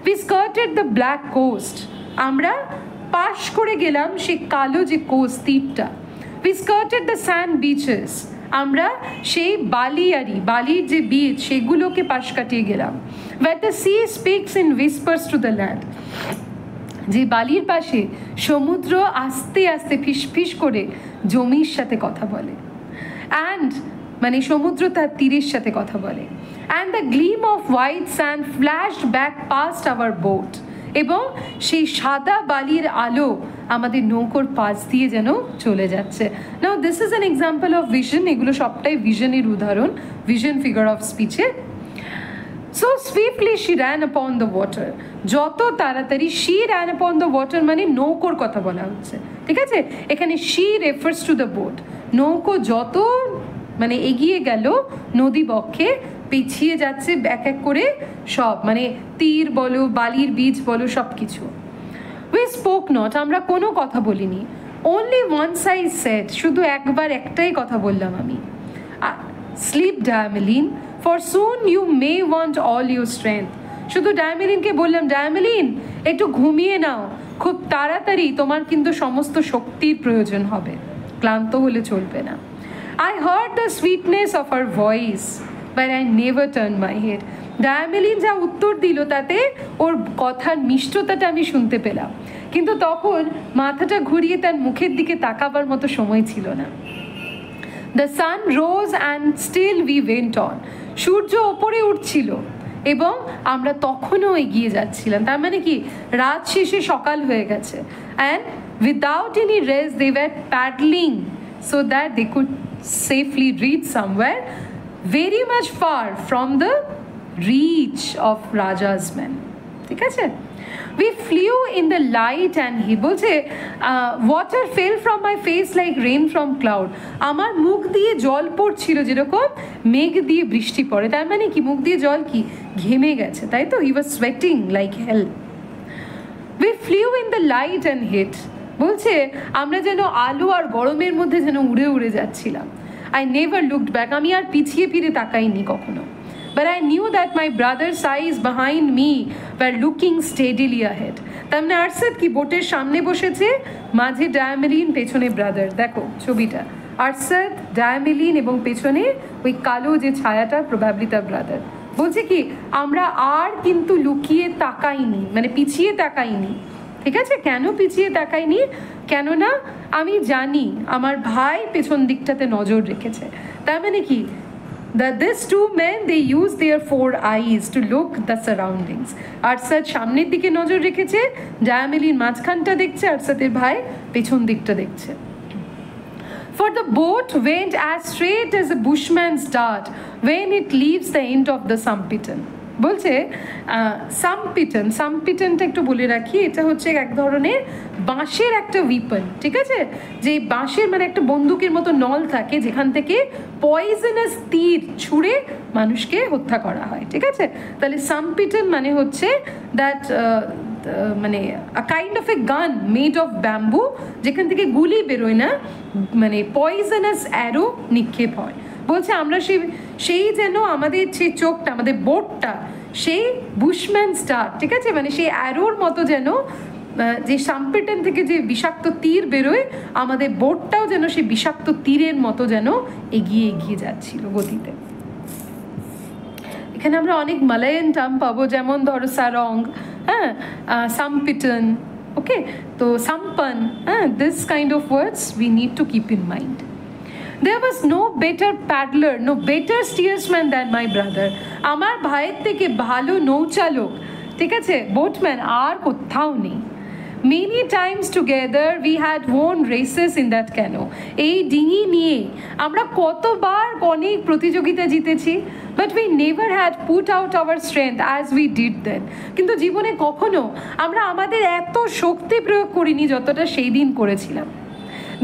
We skirted the black coast, আমরা পাশ করে গেলাম সেই কালো যে কোস্ট তীরটা। We skirted the sand beaches, আমরা সেই বালির যে বিচ সেগুলোকে পাশ কাটিয়ে গেলাম। Where the sea speaks in whispers to the land, যে বালির পাশে সমুদ্র আস্তে আস্তে ফিসফিস করে জমির সাথে কথা বলে, অ্যান্ড মানে সমুদ্র তার তীরের সাথে কথা বলে। And the gleam of white sand flashed back past our boat, এবং সেই সাদা বালির আলো আমাদের নৌকোর পাশ দিয়ে যেন চলে যাচ্ছে। Now this is an example of vision, এগুলো সবটাই ভিশনের উদাহরণ, ভিশন ফিগার অফ স্পিচে। So swiftly she ran upon the water, যত তাড়াতাড়ি she ran upon the water মানে নৌকোর কথা বলা হচ্ছে, ঠিক আছে? এখানে she refers to the boat, নৌকো যত মানে এগিয়ে গেল নদী বক্ষে পিছিয়ে যাচ্ছে এক এক করে সব, মানে তীর বলো, বালির বীজ বলো, সব কিছু। উই স্পোক নট, আমরা কোনো কথা বলিনি। অনলি ওয়ান্স আই সেড, শুধু একবার একটাই কথা বললাম আমি, sleep Diamelen, for soon you may want all your strength. শুধু ডায়ামেলিনকে বললাম, ডায়ামেলিন একটু ঘুমিয়ে নাও, খুব তাড়াতাড়ি তোমার কিন্তু সমস্ত শক্তির প্রয়োজন হবে, ক্লান্ত হলে চলবে না। I heard the sweetness of her voice, but I never turned my head. ডায়ামেলিন যা উত্তর দিল তাতে ওর কথার মিষ্টতাটা আমি শুনতে পেলাম, কিন্তু তখন মাথাটা ঘুরিয়ে তার মুখের দিকে তাকাবার মতো সময় ছিল না। The sun rose and still we went on. সূর্য ওপরে উঠছিল এবং আমরা তখনও এগিয়ে যাচ্ছিলাম। তার মানে কি, রাত শেষে সকাল হয়ে গেছে। And without any rest they were paddling so that they could safely reach somewhere very much far from the reach of Raja's men. ঠিক আছে? We flew in the light and he বলছে water fell from my face like rain from cloud. আমার মুখ দিয়ে জল পড়ছিল যেরকম মেঘ দিয়ে বৃষ্টি পড়ে। তার মানে কি, মুখ দিয়ে জল কি ঘেমে গেছে, তাই তো? He was sweating like hell. We flew in the light and hit, বলছে আমরা যেন আলো আর গরমের মধ্যে যেন উড়ে উড়ে যাচ্ছিলাম। I never looked back, আমি আর পিছিয়ে ফিরে তাকাইনি কখনো। But I knew that my brother's eyes behind me were looking steadily ahead. তার মানে আরসাদ কি বোটের সামনে বসেছে, মাঝে ডায়ামেলিন, পেছনে ব্রাদার। দেখো ছবিটা, আরসাদ, ডায়ামেলিন এবং পেছনে ওই কালো যে ছায়াটা প্রবাবলি তার ব্রাদার। বলছে কি, আমরা আর কিন্তু লুকিয়ে তাকাইনি, মানে পিছিয়ে তাকাইনি। ঠিক আছে? কেন পিছিয়ে তাকাইনি? কেননা আমি জানি আমার ভাই পেছন দিকটাতে নজর রেখেছে। তার মানে কি, these two men, they use their four eyes to look the surroundings. আরসাদ সামনের দিকে নজর রেখেছে, ডায়ামেলিন মাঝখানটা দেখছে, আরসাদের ভাই পেছন দিকটা দেখছে। For the boat went as straight as a bushman's dart when it leaves the end of the Sampitan. বলছে সামপিটনটা একটু বলে রাখি, এটা হচ্ছে এক ধরনের বাঁশের একটা উইপন, ঠিক আছে, যে বাঁশের মানে একটা বন্দুকের মতো নল থাকে যেখান থেকে পয়জনাস তীর ছুঁড়ে মানুষকে হত্যা করা হয়, ঠিক আছে। তাহলে সামপিটন মানে হচ্ছে দ্যাট মানে কাইন্ড অফ এ গান মেড অফ ব্যাম্বু, যেখান থেকে গুলি বেরোয় না, মানে পয়জনাস অ্যারো নিক্ষেপ হয়। বলছে আমরা সেই যেন আমাদের সেই চোখটা, আমাদের বোটটা সেই বুশম্যান স্টার, ঠিক আছে, মানে সেই অ্যারোর মতো যেন, যে সাম্পিটন থেকে যে বিষাক্ত তীর বেরোয়, আমাদের বোটটাও যেন সেই বিষাক্ত তীরের মতো যেন এগিয়ে এগিয়ে যাচ্ছিল গতিতে। এখানে আমরা অনেক মালায়ান টার্ম পাবো, যেমন ধরো সারং, হ্যাঁ, সাম্পিটন, ওকে, তো সাম্পান, হ্যাঁ, this kind of words we need to keep in mind. There was no better paddler, no better steersman than my brother. আমার ভাইয়ের থেকে ভালো নৌচালক, ঠিক আছে, বোটম্যান আর কোথাও নেই। Many times together we had won races in that canoe. এই ডিঙি নিয়ে আমরা কতবার অনেক প্রতিযোগিতা জিতেছি, but we never had put out our strength as we did then. কিন্তু জীবনে কখনো আমরা আমাদের এত শক্তি প্রয়োগ করিনি যতটা সেই দিন করেছিলাম।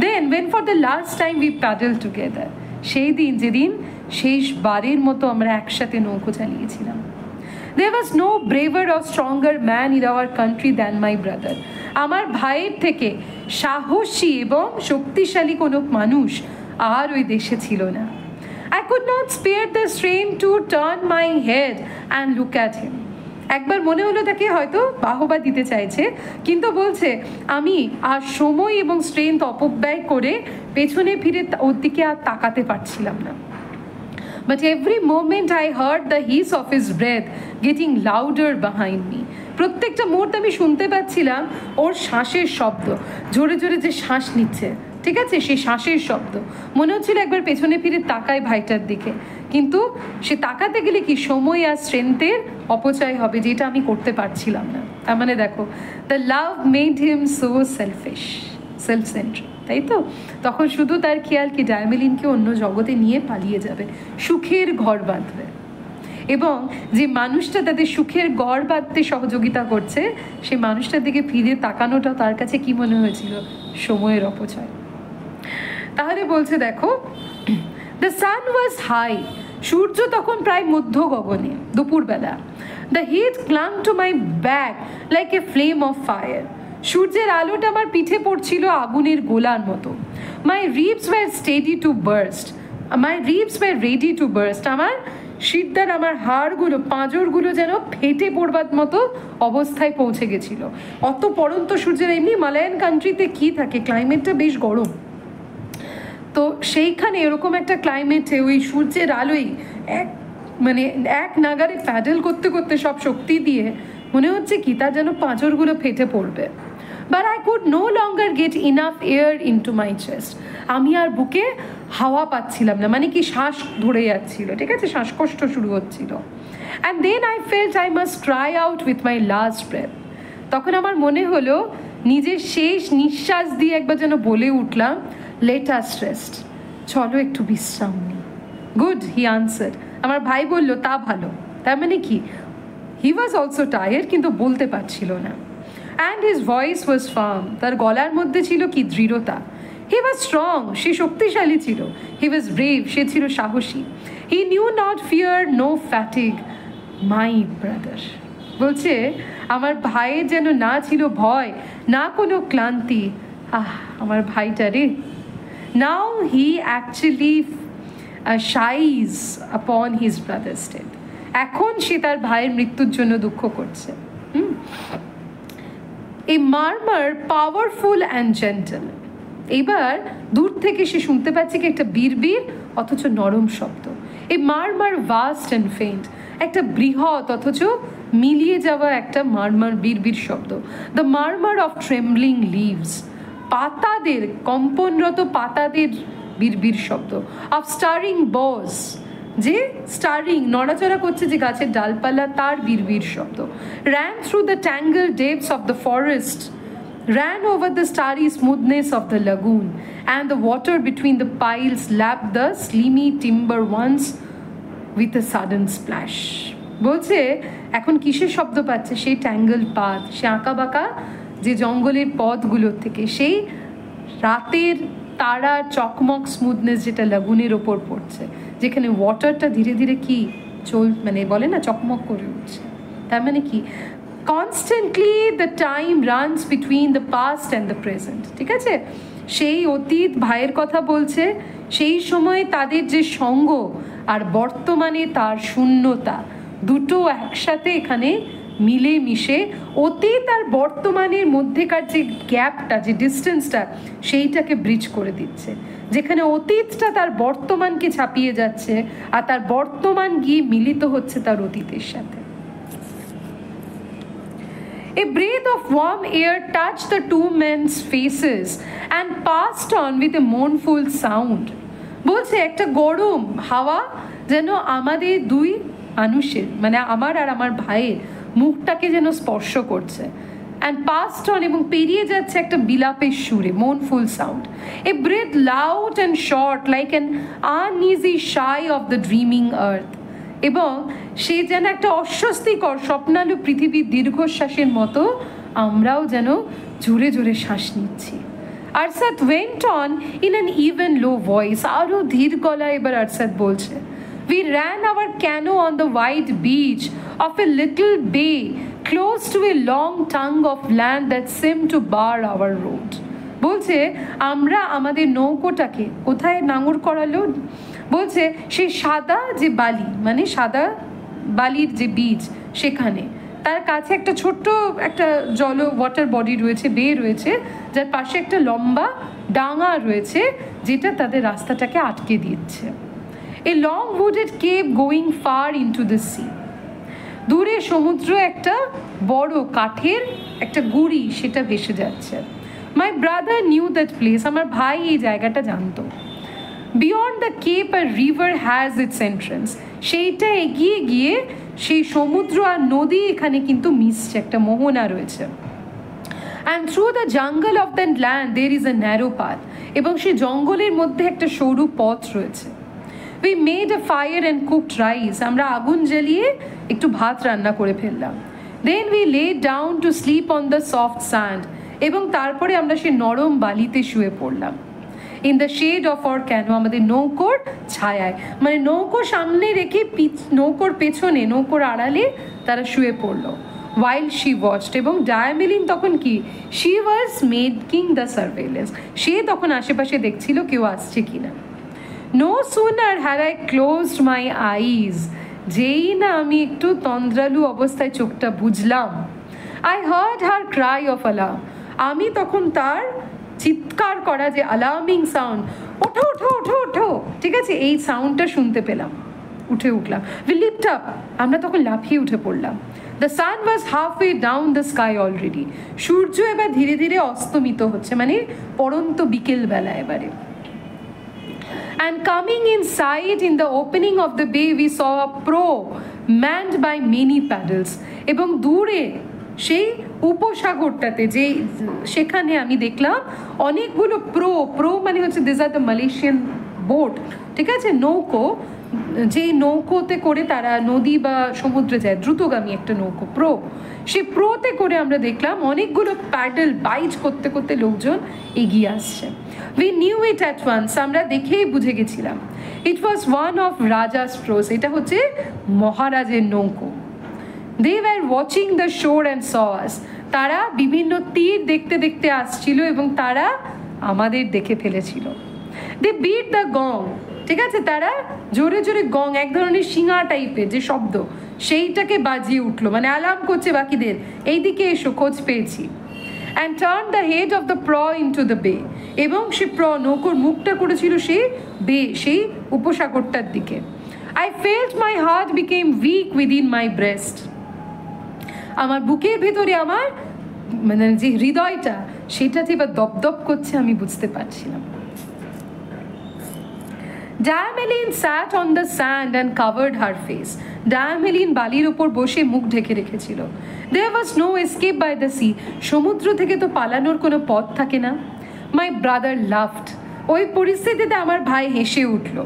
Then when for the last time we paddled together, সেই দিন যেদিন শেষবারের মতো আমরা একসাথে নৌকো চালিয়েছিলাম। There was no braver or stronger man in our country than my brother. আমার ভাইয়ের থেকে সাহসী এবং শক্তিশালী কোনো মানুষ আর ওই দেশে ছিল না। I could not spare the strain to turn my head and look at him. একবার মনে হলো তাকে হয়তো বাহবা দিতে চাইছে, কিন্তু বলছে আমি আর সময় এবং স্ট্রেংথ অপব্যয় করে পেছনে ফিরে ওর দিকে আর তাকাতে পারছিলাম না। But every moment I heard the hiss of his breath getting louder behind me. প্রত্যেকটা মুহূর্তে আমি শুনতে পাচ্ছিলাম ওর শ্বাসের শব্দ, জোরে জোরে যে শ্বাস নিচ্ছে, ঠিক আছে, সেই শ্বাসের শব্দ। মনে হচ্ছিল একবার পেছনে ফিরে তাকায় ভাইটার দিকে, কিন্তু সে তাকাতে গেলে কি সময় আর স্ট্রেংথের অপচয় হবে, যেটা আমি করতে পারছিলাম না। তার মানে দেখো, the love made him so selfish, self centred, তাই তো। তখন শুধু তার খেয়াল কি ডায়ামিলিনকে অন্য জগতে নিয়ে পালিয়ে যাবে, সুখের ঘর বাঁধবে। এবং যে মানুষটা তাদের সুখের ঘর বাঁধতে সহযোগিতা করছে, সেই মানুষটার দিকে ফিরে তাকানোটা তার কাছে কি মনে হয়েছিল, সময়ের অপচয়। তাহলে বলছে দেখো, দ্য সান ওয়াজ হাই, সূর্য তখন প্রায় মধ্য গগনে, দুপুরবেলা। The heat clung to my back like a flame of fire, সূর্যের আলোটা আমার পিঠে পড়ছিল আগুনের গোলার মতো। My ribs were steady to burst, my ribs were ready to burst, আমার শিরদার, আমার হাড়গুলো, পাঁজরগুলো যেন ফেটে পড়বার মতো অবস্থায় পৌঁছে গেছিল। অত পড়ন্ত সূর্যের, এমনি মালায়ান কান্ট্রিতে কি থাকে, ক্লাইমেটটা বেশ গরম, তো সেইখানে এরকম একটা ক্লাইমেটে ওই সূর্যের আলোয় এক নাগারে প্যাডেল করতে করতে সব শক্তি দিয়ে মনে হচ্ছে কি তার যেন পাঁজরগুলো ফেটে পড়বে। But I could no longer get enough air into my chest, আমি আর বুকে হাওয়া পাচ্ছিলাম না, মানে কি শ্বাস ধরে যাচ্ছিল, ঠিক আছে, শ্বাসকষ্ট শুরু হচ্ছিল। And then I felt I must cry out with my last breath, তখন আমার মনে হলো নিজের শেষ নিঃশ্বাস দিয়ে একবার যেন বলে উঠলাম, লেট আস রেস্ট, চলো একটু বিশ্রাম নিই। গুড, হি আনসার, আমার ভাই বলল, তা ভালো। তার মানে কি, হি ওয়াজ অলসো টায়ার্ড, কিন্তু বলতে পারছিল না। And his voice was farm, তার গলার মধ্যে ছিল কি দৃঢ়তা। হি ওয়াজ স্ট্রং, সে শক্তিশালী ছিল। হি ওয়াজ ব্রেভ, সে ছিল সাহসী। He knew not fear, no fatigue, my brother. বলছে আমার ভাইয়ের যেন না ছিল ভয়, না কোনো ক্লান্তি। আমার ভাইটা রে। নাও হি actually শাইজ upon his brothers death, এখন সে তার ভাইয়ের মৃত্যুর জন্য দুঃখ করছে। এ মারমার পাওয়ারফুল অ্যান্ড জেন্টল, এবার দূর থেকে সে শুনতে পাচ্ছে কি একটা বিড়বিড় অথচ নরম শব্দ। এ মারমার ভাস্ট অ্যান্ড ফেন্ট, একটা বৃহৎ অথচ মিলিয়ে যাওয়া একটা মারমার বিড়বিড় শব্দ। The murmur of trembling leaves, পাতাদের, কম্পনরত পাতাদের বিড়বিড় শব্দ। অফ স্টারিং বস, যে স্টারিং নড়াচড়া করছে যে গাছের ডালপালা, তার বিড়বিড় শব্দ। Ran through the tangle depths of the forest, ran over the starry smoothness of the lagoon, and the water between the piles lapped the slimy timber once with a sudden splash. বলছে এখন কিসের শব্দ পাচ্ছে? সেই tangle path, সে আঁকা বাঁকা যে জঙ্গলের পথগুলোর থেকে, সেই রাতের তারা চকমক স্মুথনেস যেটা লাগুনের ওপর পড়ছে, যেখানে ওয়াটারটা ধীরে ধীরে কি মানে বলে না চকমক করে উঠছে। তার মানে কি? Constantly the time runs between the past and the present. ঠিক আছে, সেই অতীত ভাইয়ের কথা বলছে, সেই সময় তাদের যে সঙ্গ আর বর্তমানে তার শূন্যতা, দুটো একসাথে এখানে মিলে মিশে অতীত আর বর্তমানের মধ্যেকার যে গ্যাপটা, যে ডিস্টেন্সটা, সেইটাকে ব্রিজ করে দিচ্ছে। যেখানে অতীতটা তার বর্তমানকে ছাপিয়ে যাচ্ছে আর তার বর্তমান গিয়ে মিলিত হচ্ছে তার অতীতের সাথে। A breath of warm air touched the two men's faces and passed on with a mournful sound. বলছে একটা গরম হাওয়া যেন আমাদের দুই মানুষের, মানে আমার আর আমার ভাইয়ের মুখটাকে যেন স্পর্শ করছে, and passed on, এবং পেরিয়ে যাচ্ছে একটা বিলাপের সুরে, mournful sound. A breath loud and short like an uneasy sigh of the dreaming earth. এবং সে যেন একটা অস্বস্তিকর স্বপ্নালু পৃথিবীর দীর্ঘশ্বাসের মতো আমরাও যেন জোরে জোরে শ্বাস নিচ্ছি। Arshad went on in an even low voice, আরও ধীর গলায় এবার আরশাদ বলছে, we ran our canoe on the wide beach of a little bay close to a long tongue of land that seemed to bar our road. বলছে আমরা আমাদের নৌকোটাকে কোথায় নাঙর করালো? বলছে সেই সাদা যে বালি, মানে সাদা বালির যে বীজ, সেখানে তার কাছে একটা ছোট্ট একটা ওয়াটার বডি রয়েছে, বে রয়েছে, যার পাশে একটা লম্বা ডাঙা রয়েছে যেটা তাদের রাস্তাটাকে আটকে দিচ্ছে। A long wooded cave going far into the sea. দূরে সমুদ্র, একটা বড় কাঠের একটা গুড়ি সেটা ভেসে যাচ্ছে। My brother knew that place. আমার ভাই এই জায়গাটা জানতো। Beyond the cape a river has its entrance. সেইটা এগিয়ে গিয়ে সেই সমুদ্র আর নদী এখানে কিন্তু মিশছে, একটা মোহনা রয়েছে। And through the jungle of that land there is a narrow path. এবং সেই জঙ্গলের মধ্যে একটা সরু পথ রয়েছে। We made a fire and cooked rice. আমরা আগুন জ্বালিয়ে একটু ভাত রান্না করে ফেললাম। Then we lay down to sleep on the soft sand. এবং তারপরে আমরা সেই নরম বালিতে শুয়ে পড়লাম। In the shade of our canoe, আমাদের নৌকোর ছায়ায়, মানে নৌকো সামনে রেখে নৌকোর পেছনে, নৌকোর আড়ালে তারা শুয়ে পড়লো। While she watched, এবং ডায়ামিলিন তখন কি, she was making the surveillance, সে তখন আশেপাশে দেখছিল কেউ আসছে কিনা। No sooner had I closed my eyes, যেই না আমি একটু তন্দ্রালু অবস্থায় চোখটা বুঝলাম, I heard her cry of alarm, আমি তখন তার চিৎকার করা যে অ্যালার্মিং সাউন্ড, ওঠো ওঠো ওঠো ওঠো, ঠিক আছে, এই সাউন্ডটা শুনতে পেলাম। উঠে উঠলাম। We leaped up, আমরা তখন লাফিয়ে উঠে পড়লাম। The sun was halfway down the sky already. সূর্য এবার ধীরে ধীরে অস্তমিত হচ্ছে, মানে পড়ন্ত বিকেল বেলা এবারে। And coming in sight in the opening of the bay we saw a prow manned by many paddles. এবং দূরে সেই উপসাগরটাতে যে সেখানে আমি দেখলাম অনেকগুলো প্রো মানে হচ্ছে this are the Malaysian boat, ঠিক আছে, নৌকো, যেই নৌকোতে করে তারা নদী বা সমুদ্রে যায়, দ্রুতগামী একটা নৌকো, সেই প্রোতে করে আমরা দেখলাম অনেকগুলো প্যাডেল বাইচ করতে করতে লোকজন এগিয়ে আসছে। We knew it at once, আমরা দেখেই বুঝে গেছিলাম ইট ওয়াজ ওয়ান অফ রাজাস প্রোস, এটা হচ্ছে মহারাজের নৌকো। They were watching the shore and saw us. তারা বিভিন্ন তীর দেখতে দেখতে আসছিল এবং তারা আমাদের দেখে ফেলেছিল। They beat the gong, ঠিক আছে, তারা জোরে জোরে গং, এক ধরনের শিঙা টাইপের যে শব্দ, সেইটাকে বাজিয়ে উঠলো, মানে অ্যালার্ম করছে বাকিদের, এইদিকে এসো, খোঁজ পেয়েছি। And turned the head of the prow into the bay. এবং সে নৌকোর মুখটা করেছিল সেই বে, সেই উপসাগরটার দিকে। I felt my heart became weak within my breast. আমার বুকের ভেতরে আমার মানে যে হৃদয়টা, সেটা যে এবার দপদপ করছে আমি বুঝতে পারছিলাম। Diameline sat on the sand and covered her face. Diameline বালির উপর বসে মুখ ঢেকে রেখেছিল। There was no escape by the sea. সমুদ্র থেকে তো পালানোর কোনো পথ থাকে না। My brother laughed. ওই পরিস্থিতিতে আমার ভাই হেসে উঠল।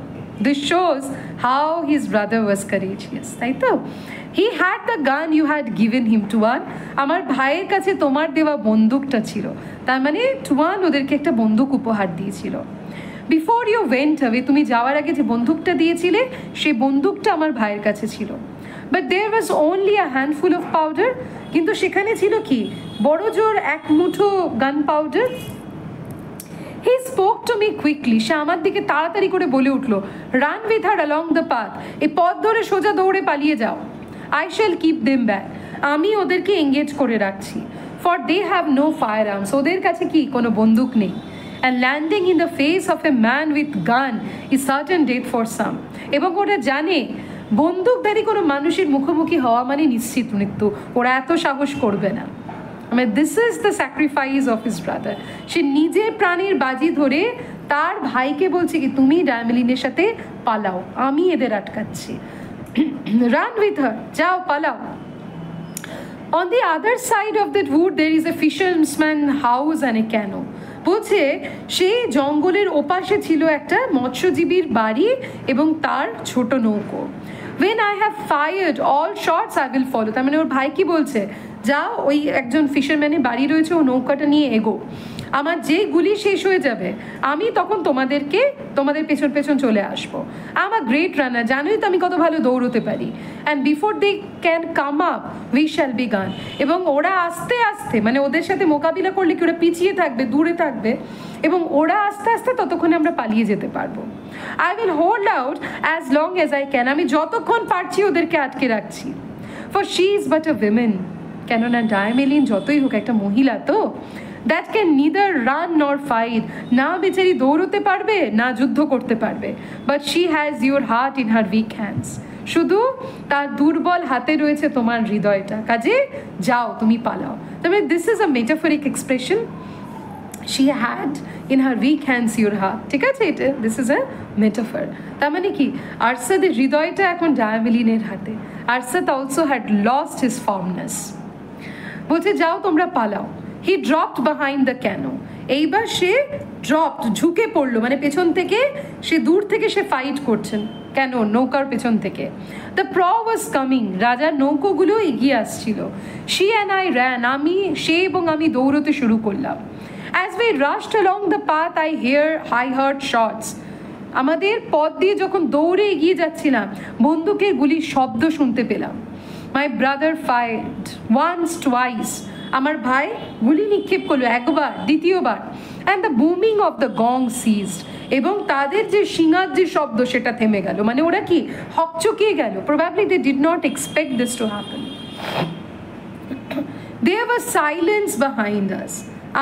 This shows how his brother was courageous, তাই তো? He had the gun you had given him, Tuan. আমার ভাইয়ের কাছে তোমার দেওয়া বন্দুকটা ছিল, তার মানে টুয়ান ওদেরকে একটা বন্দুক উপহার দিয়েছিল। বিফোর ইউ ওয়েন্ট অ্যাওয়ে, তুমি যাওয়ার আগে যে বন্দুকটা দিয়েছিলে সেই বন্দুকটা আমার ভাইয়ের কাছে ছিল। But there was only a handful of powder, কিন্তু সেখানে ছিল কি বড় জোর এক মুঠো gunpowder. He spoke to me quickly, সে আমার দিকে তাড়াতাড়ি করে বলে উঠলো, run with her along the path, এই পথ ধরে সোজা দৌড়ে পালিয়ে যাও। I shall keep them back, আমি ওদেরকে এঙ্গেজ করে রাখছি। For they have no firearms, ওদের কাছে কি কোনো বন্দুক নেই। And landing in the face of a man with gun is certain death for some. এবং ওরা জানে বন্দুকধারী কোনো মানুষের মুখোমুখি হওয়া মানে নিশ্চিত মৃত্যু, ওরা এত সাহস করবে না। মানে this is the sacrifice of his brother. সে নিজের প্রাণের বাজি ধরে তার ভাইকে বলছে কি তুমি ডায়ামেলিনের সাথে পালাও, আমি এদের আটকাচ্ছি। রান উইথ হার, যাও পালাও। On the other side of that wood there is a fisherman's house and a canoe. বলছে সেই জঙ্গলের ওপাশে ছিল একটা মৎস্যজীবীর বাড়ি এবং তার ছোট নৌকো। When I have fired all shots I will follow, তার মানে ওর ভাই কি বলছে, যাও ওই একজন ফিশারম্যানের বাড়ি রয়েছে, ও নৌকাটা নিয়ে এগো, আমার যে গুলি শেষ হয়ে যাবে আমি তখন তোমাদের পেছন পেছন চলে আসবো। আমার গ্রেট রানার, জানোই তো আমি কত ভালো দৌড়তে পারি। And before they can come up we shall be gone, এবং ওরা আস্তে আস্তে মানে ওদের সাথে মোকাবিলা করলে কি ওরা পিছিয়ে থাকবে, দূরে থাকবে, এবং ওরা আস্তে আস্তে ততক্ষণে আমরা পালিয়ে যেতে পারবো। I will hold out as long as I can, আমি যতক্ষণ পারছি ওদেরকে আটকে রাখছি। For she is but a women, কেননা ডায়ামেলিন যতই হোক একটা মহিলা তো, that can neither run nor fight, না বেচারি দৌড়তে পারবে না যুদ্ধ করতে পারবে। But she has your heart in her weak hands, শুধু তার দুর্বল হাতে রয়েছে তোমার হৃদয়টা, কাজে যাও তুমি পালাও। তবে this is a metaphoric expression, she had in her weak hands your heart, ঠিক আছে, এটা দিস ইজ আ মেটাফর। তার মানে কি আরসাদের হৃদয়টা এখন ডায়ামেলিনের হাতে। আরসাদ অলসো হ্যাড লস্ট হিজ ফার্মনেস। বলছে যাও তোমরা পালাও। হি ড্রপড বিহাইন্ড দ্য ক্যানো, এইবার সে ড্রপড ঝুঁকে পড়লো, মানে পেছন থেকে সে দূর থেকে সে ফাইট করছেন কেন নৌকার পেছন থেকে। দ্য প্র ওয়াজ কামিং, রাজার নৌকোগুলো এগিয়ে আসছিল। শি অ্যান্ড আই র্যান, সে এবং আমি দৌড়তে শুরু করলাম। As we rushed along the path I heard shots, আমাদের পথ দিয়ে যখন দৌড়ে এগিয়ে যাচ্ছিলাম বন্দুকের গুলির শব্দ শুনতে পেলাম। My brother fired once twice, আমার ভাই গুলি নিক্ষেপ করলো একবার, দ্বিতীয়বার। And the booming of the gong ceased, এবং তাদের যে শিঙার যে শব্দ সেটা থেমে গেল, মানে ওরা কি হকচকিয়ে গেল। Probably they did not expect this to happen. There was silence behind us,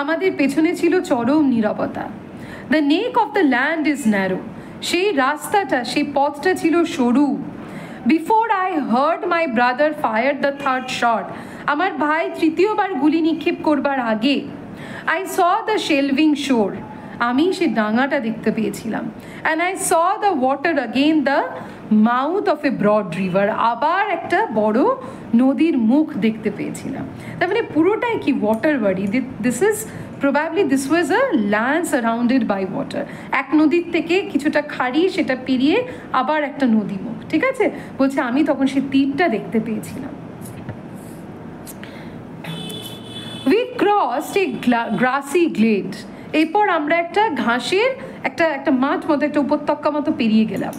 আমাদের পেছনে ছিল চরম নীরবতা। The neck of the land is narrow, সেই রাস্তাটা সেই পথটা ছিল সরু। Before I heard my brother fire the third shot, আমার ভাই তৃতীয়বার গুলি নিক্ষেপ করবার আগে আই স দ্য শেলভিং শোর, আমি সে ডাঙাটা দেখতে পেয়েছিলাম। And I saw the water again the mouth of a broad river, আবার একটা বড় নদীর মুখ দেখতে পেয়েছিলাম। তার মানে পুরোটাই কি ওয়াটার বাড়ি। This was a land surrounded by water, এক নদীর থেকে কিছুটা খাড়ি সেটা পেরিয়ে আবার একটা নদী মুখ, ঠিক আছে। বলছে আমি তখন সে তীরটা দেখতে পেয়েছিলাম। We crossed a grassy glade, এরপর আমরা একটা ঘাসের একটা মাঠ মতো একটা উপত্যকা মতো পেরিয়ে গেলাম।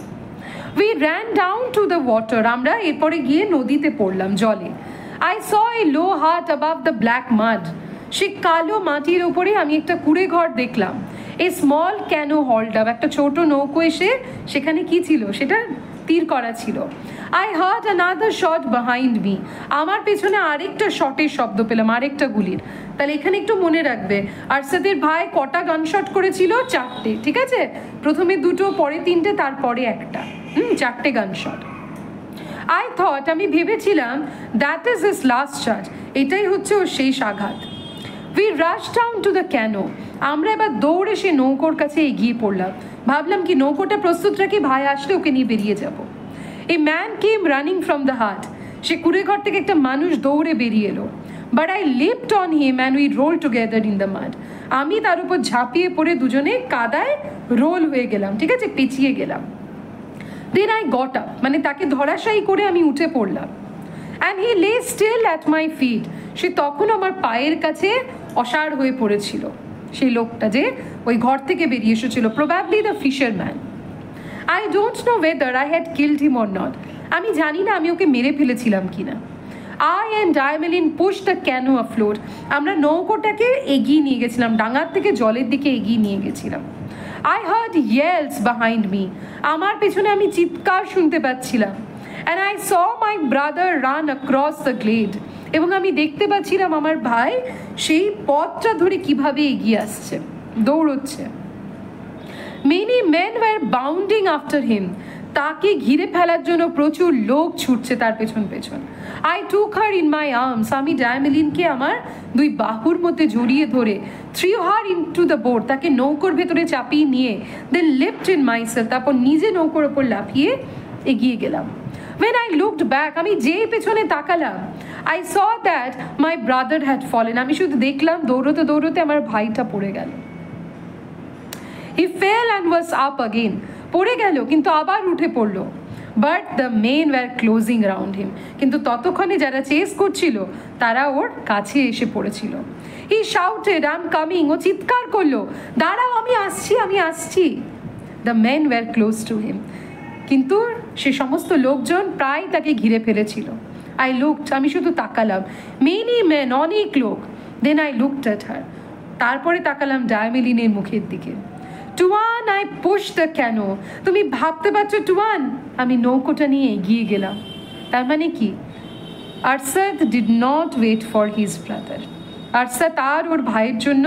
We ran down to the water, আমরা এরপরে গিয়ে নদীতে পড়লাম জলে। I saw a low hut above the black mud, সে কালো মাটির উপরে আমি একটা কুড়ে ঘর দেখলাম। A small canoe hauled up, একটা ছোট নৌকো এসে সেখানে কি ছিল সেটা তীর করা ছিল। I heard another shot behind me, আমার পেছনে আরেকটা শটের শব্দ পেলাম, আরেকটা গুলির। তাহলে এখানে একটু মনে রাখবে আরসাদের ভাই কটা গান শট করেছিল, 4টে, ঠিক আছে। প্রথমে 2টো, পরে 3টে, তারপরে একটা, 4টে গান শট। I thought, আমি ভেবেছিলাম that is his last shot, এটাই হচ্ছে ওর শেষ আঘাত। We rushed down to the canoe, আমরা এবার দৌড়ে সে নৌকোর কাছে এগিয়ে পড়লাম। ভাবলাম কি নৌকোটা প্রস্তুত রাখি, ভাই আসলে ওকে নিয়ে বেরিয়ে যাব। A man came running from the hut, সে কুড়ে ঘর থেকে একটা মানুষ দৌড়ে বেরিয়ে এলো। But I leaped on him and we rolled together in the mud, আমি তার উপর ঝাঁপিয়ে পড়ে দুজনে কাদায় রোল হয়ে গেলাম, ঠিক আছে, পেঁচিয়ে গেলাম। দেন আই গট আপ, মানে তাকে ধরাশায়ী করে আমি উঠে পড়লাম। অ্যান্ড হি লে স্টিল অ্যাট মাই ফিট। সে তখন আমার পায়ের কাছে অসাড় হয়ে পড়েছিল, সেই লোকটা যে ওই ঘর থেকে বেরিয়ে এসেছিল, probably the fisherman. I don't know whether I had killed him or not. আমি জানি না আমি ওকে মেরে ফেলেছিলাম কিনা। I and Diameline pushed the canoe afloat. আমরা নৌকোটাকে এগিয়ে নিয়ে গেছিলাম, ডাঙার থেকে জলের দিকে এগিয়ে নিয়ে গেছিলাম। I heard yells behind me. আমার পেছনে আমি চিৎকার শুনতে পাচ্ছিলাম। And I saw my brother run across the glade. এবং আমি দেখতে পাচ্ছিলাম আমার ভাই সেই পথটা ধরে কিভাবে এগিয়ে আসছে, দৌড়চ্ছে। Many men were bounding after him. তাকে ঘিরে ফেলার জন্য প্রচুর লোক ছুটছে তার পেছন পেছন। I took her in my arms. আমি ডায়ামেলিনকে আমার দুই বাহুর মধ্যে জড়িয়ে ধরে threw her into the boat. তাকে নৌকোর ভেতরে চাপিয়ে নিয়ে then leapt in myself. তারপর নিজে নৌকোর ওপর লাফিয়ে এগিয়ে গেলাম। When I looked back, আমি যেই পেছনে তাকালাম, I saw that my brother had fallen. আমি শুধু দেখলাম দৌড়তে দৌড়তে আমার ভাইটা পড়ে গেল। He fell and was up again. পড়ে গেল কিন্তু আবার উঠে পড়লো। But the men were closing around him. কিন্তু ততক্ষণে যারা চেস করছিল তারা ওর কাছে এসে পড়েছিল। He shouted, I'm coming. ও চিৎকার করলো, দাঁড়াও, আমি আসছি, আমি আসছি। The men were close to him. কিন্তু সে সমস্ত লোকজন প্রায় তাকে ঘিরে ফেলেছিল। I looked, আমি শুধু তাকালাম। Many men, অনেক লোক। Then I looked at her. তারপরে তাকালাম ডায়ামেলিনের মুখের দিকে। টুয়ান, আই পুশ দ্য ক্যানো। তুমি ভাবতে পারছো টুয়ান, আমি নৌকোটা নিয়ে এগিয়ে গেলাম। তার মানে কি, Arsad did not wait for his brother. Arsad আর ওর ভাইয়ের জন্য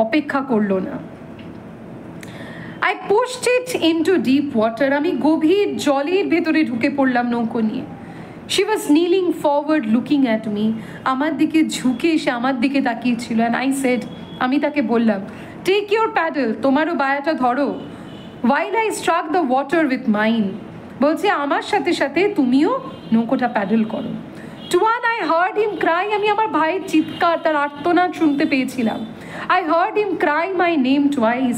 অপেক্ষা করলো না। I pushed it into deep water. আমি গভীর জলের ভেতরে ঢুকে পড়লাম নৌকো নিয়ে। She was kneeling forward looking at me. আমার দিকে ঝুঁকে এসে আমার দিকে তাকিয়েছিল। অ্যান্ড আই সেড, আমি তাকে বললাম, টেক ইউর প্যাডেল, তোমারও বায়াটা ধরো। While I struck the water with mine. বলছে আমার সাথে সাথে তুমিও নৌকোটা প্যাডেল করো। Tuan, I heard him cry. আমি আমার ভাইয়ের চিৎকার, তার আর্তনাদ শুনতে পেয়েছিলাম। I heard him cry my name twice.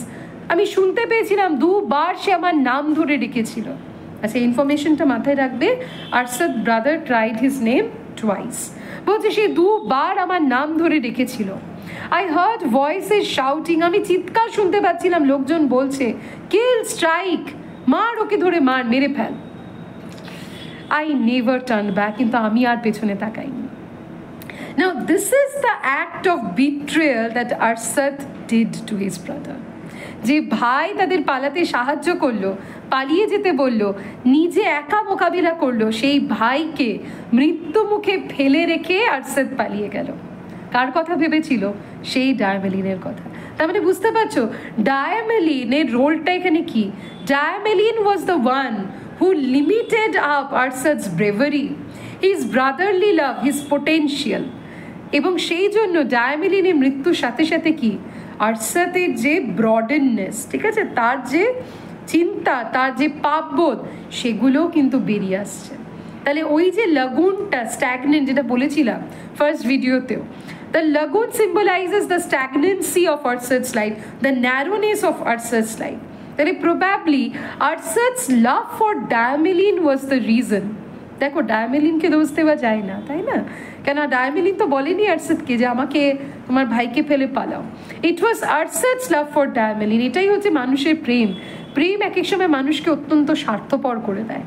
আমি শুনতে পেয়েছিলাম দুবার সে আমার নাম ধরে ডেকেছিল। আচ্ছা, ইনফরমেশনটা মাথায় রাখবে। Arsad brother tried his name twice. বলছে সে দুবার আমার নাম ধরে ডেকেছিল। I heard voices shouting. আমি চিৎকার শুনতে পাচ্ছিলাম, লোকজন বলছে, কিল, স্ট্রাইক, মার, ওকে ধরে মার, মেরে fail. I never turned back. কিন্তু আমি আর পেছনে তাকাইনি। Now this is the act of betrayal that Arsad did to his brother. যে ভাই তাদের পালাতে সাহায্য করলো, পালিয়ে যেতে বললো, নিজে একা মোকাবিলা করলো, সেই ভাইকে মৃত্যু মুখে ফেলে রেখে আরসাদ পালিয়ে গেল। কার কথা ভেবেছিল? সেই ডায়ামেলিনের কথা। তার মানে বুঝতে পারছো ডায়ামেলিনের রোলটা এখানে কি? Diamelen was the one who limited up Arsad's bravery, his brotherly love, his potential. এবং সেই জন্য ডায়ামেলিনের মৃত্যুর সাথে সাথে কি, আরসাদের যে ব্রডেননেস, ঠিক আছে, তার যে চিন্তা, তার যে পাপবোধ, সেগুলোও কিন্তু বেরিয়ে আসছে। তাহলে ওই যে লাগুনটা স্ট্যাগনেন্ট, যেটা বলেছিলাম ফার্স্ট ভিডিওতেও, the lagoon symbolizes the stagnancy of Arsad's life, the narrowness of Arsad's life. তাহলে probably Arsad's love for Diameline was the reason. দেখো, ডায়ামেলিনকে দোষ দেওয়া যায় না, তাই না? কেন ডায়ামেলিন তো বলেনি আরসাদকে যে আমাকে তোমার ভাইকে ফেলে পালাও। ইট ওয়াজ আরসাদ's love for Diameline. এটাই হচ্ছে মানুষের প্রেম। প্রেম এক এক সময় মানুষকে অত্যন্ত স্বার্থপর করে দেয়,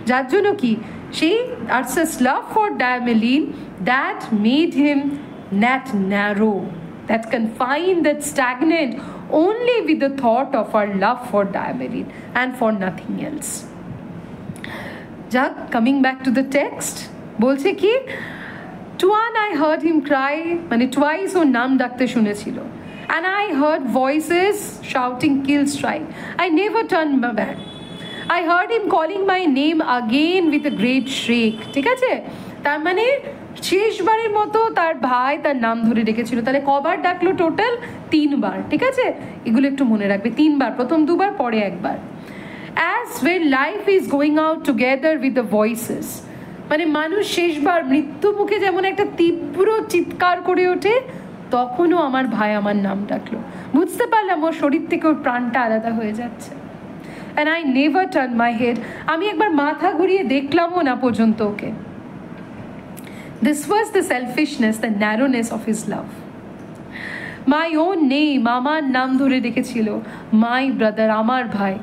যার জন্য কি সেই Arsad's love for Diameline that made him that narrow, that confined, that stagnant only with the thought of our love for Diameline and for nothing else. Just coming back to the text, বলছে কি, Tuan, I heard him cry, মানে twice ওর নাম ডাকতে শুনেছিল, and I heard voices shouting, kill, strike. I never turned back. I heard him calling my name again with a great shriek. ঠিক আছে, তার মানে শেষবারের মতো তার ভাই তার নাম ধরে ডেকেছিল। তাহলে কবার ডাকলো? টোটাল 3 বার। ঠিক আছে, এগুলো একটু মনে রাখবে, 3 বার, প্রথম 2 বার, পরে 1 বার। As when life is going out together with the voices, মানে মানুষ শেষবার মৃত্যু মুখে যেমন একটা তীব্র চিৎকার করে ওঠে, তখনও আমার ভাই আমার নাম ডাকলো। বুঝতে পারলাম ওর শরীর থেকে ওর প্রাণটা আলাদা হয়ে যাচ্ছে। and I never turned my head. আমি একবার মাথা ঘুরিয়ে দেখলামও না পর্যন্ত ওকে। This was the selfishness, the narrowness of his love. My own name, আমার নাম ধরে ডেকেছিল, my brother, আমার ভাই।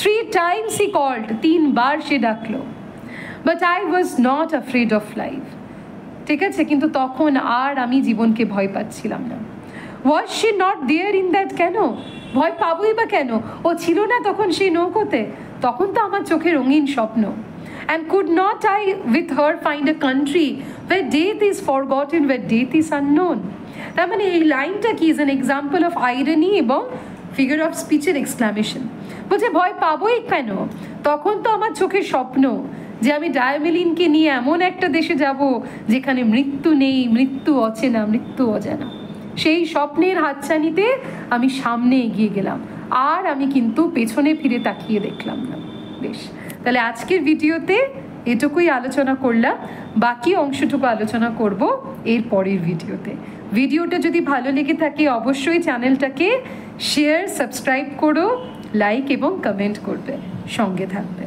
3 times he called, 3 বার সে ডাকলো। But I was not afraid of life. ঠিক আছে, কিন্তু তখন আর আমি জীবনকে ভয় পাচ্ছিলাম না। Was she not there in that? কেন ভয় পাবোই বা কেন? ও ছিল না তখন সেই নৌকোতে? তখন তো আমার চোখে রঙিন স্বপ্ন। And could not I with her find a country where death is forgotten, where death is unknown? তার মানে এই লাইনটা কি is an example of irony এবং figure of speech এর exclamation। বলছে ভয় পাবোই কেন? তখন তো আমার চোখের স্বপ্ন যে আমি ডায়ামিলিনকে নিয়ে এমন একটা দেশে যাব যেখানে মৃত্যু নেই, মৃত্যু অচেনা, মৃত্যু অজানা। সেই স্বপ্নের হাতছানিতে আমি সামনে এগিয়ে গেলাম, আর আমি কিন্তু পেছনে ফিরে তাকিয়ে দেখলাম না। বেশ, তাহলে আজকের ভিডিওতে এটুকুই আলোচনা করলাম, বাকি অংশটুকু আলোচনা করব এর পরের ভিডিওতে। ভিডিওটা যদি ভালো লেগে থাকে অবশ্যই চ্যানেলটাকে শেয়ার, সাবস্ক্রাইব করো, লাইক এবং কমেন্ট করবে, সঙ্গে থাকবে।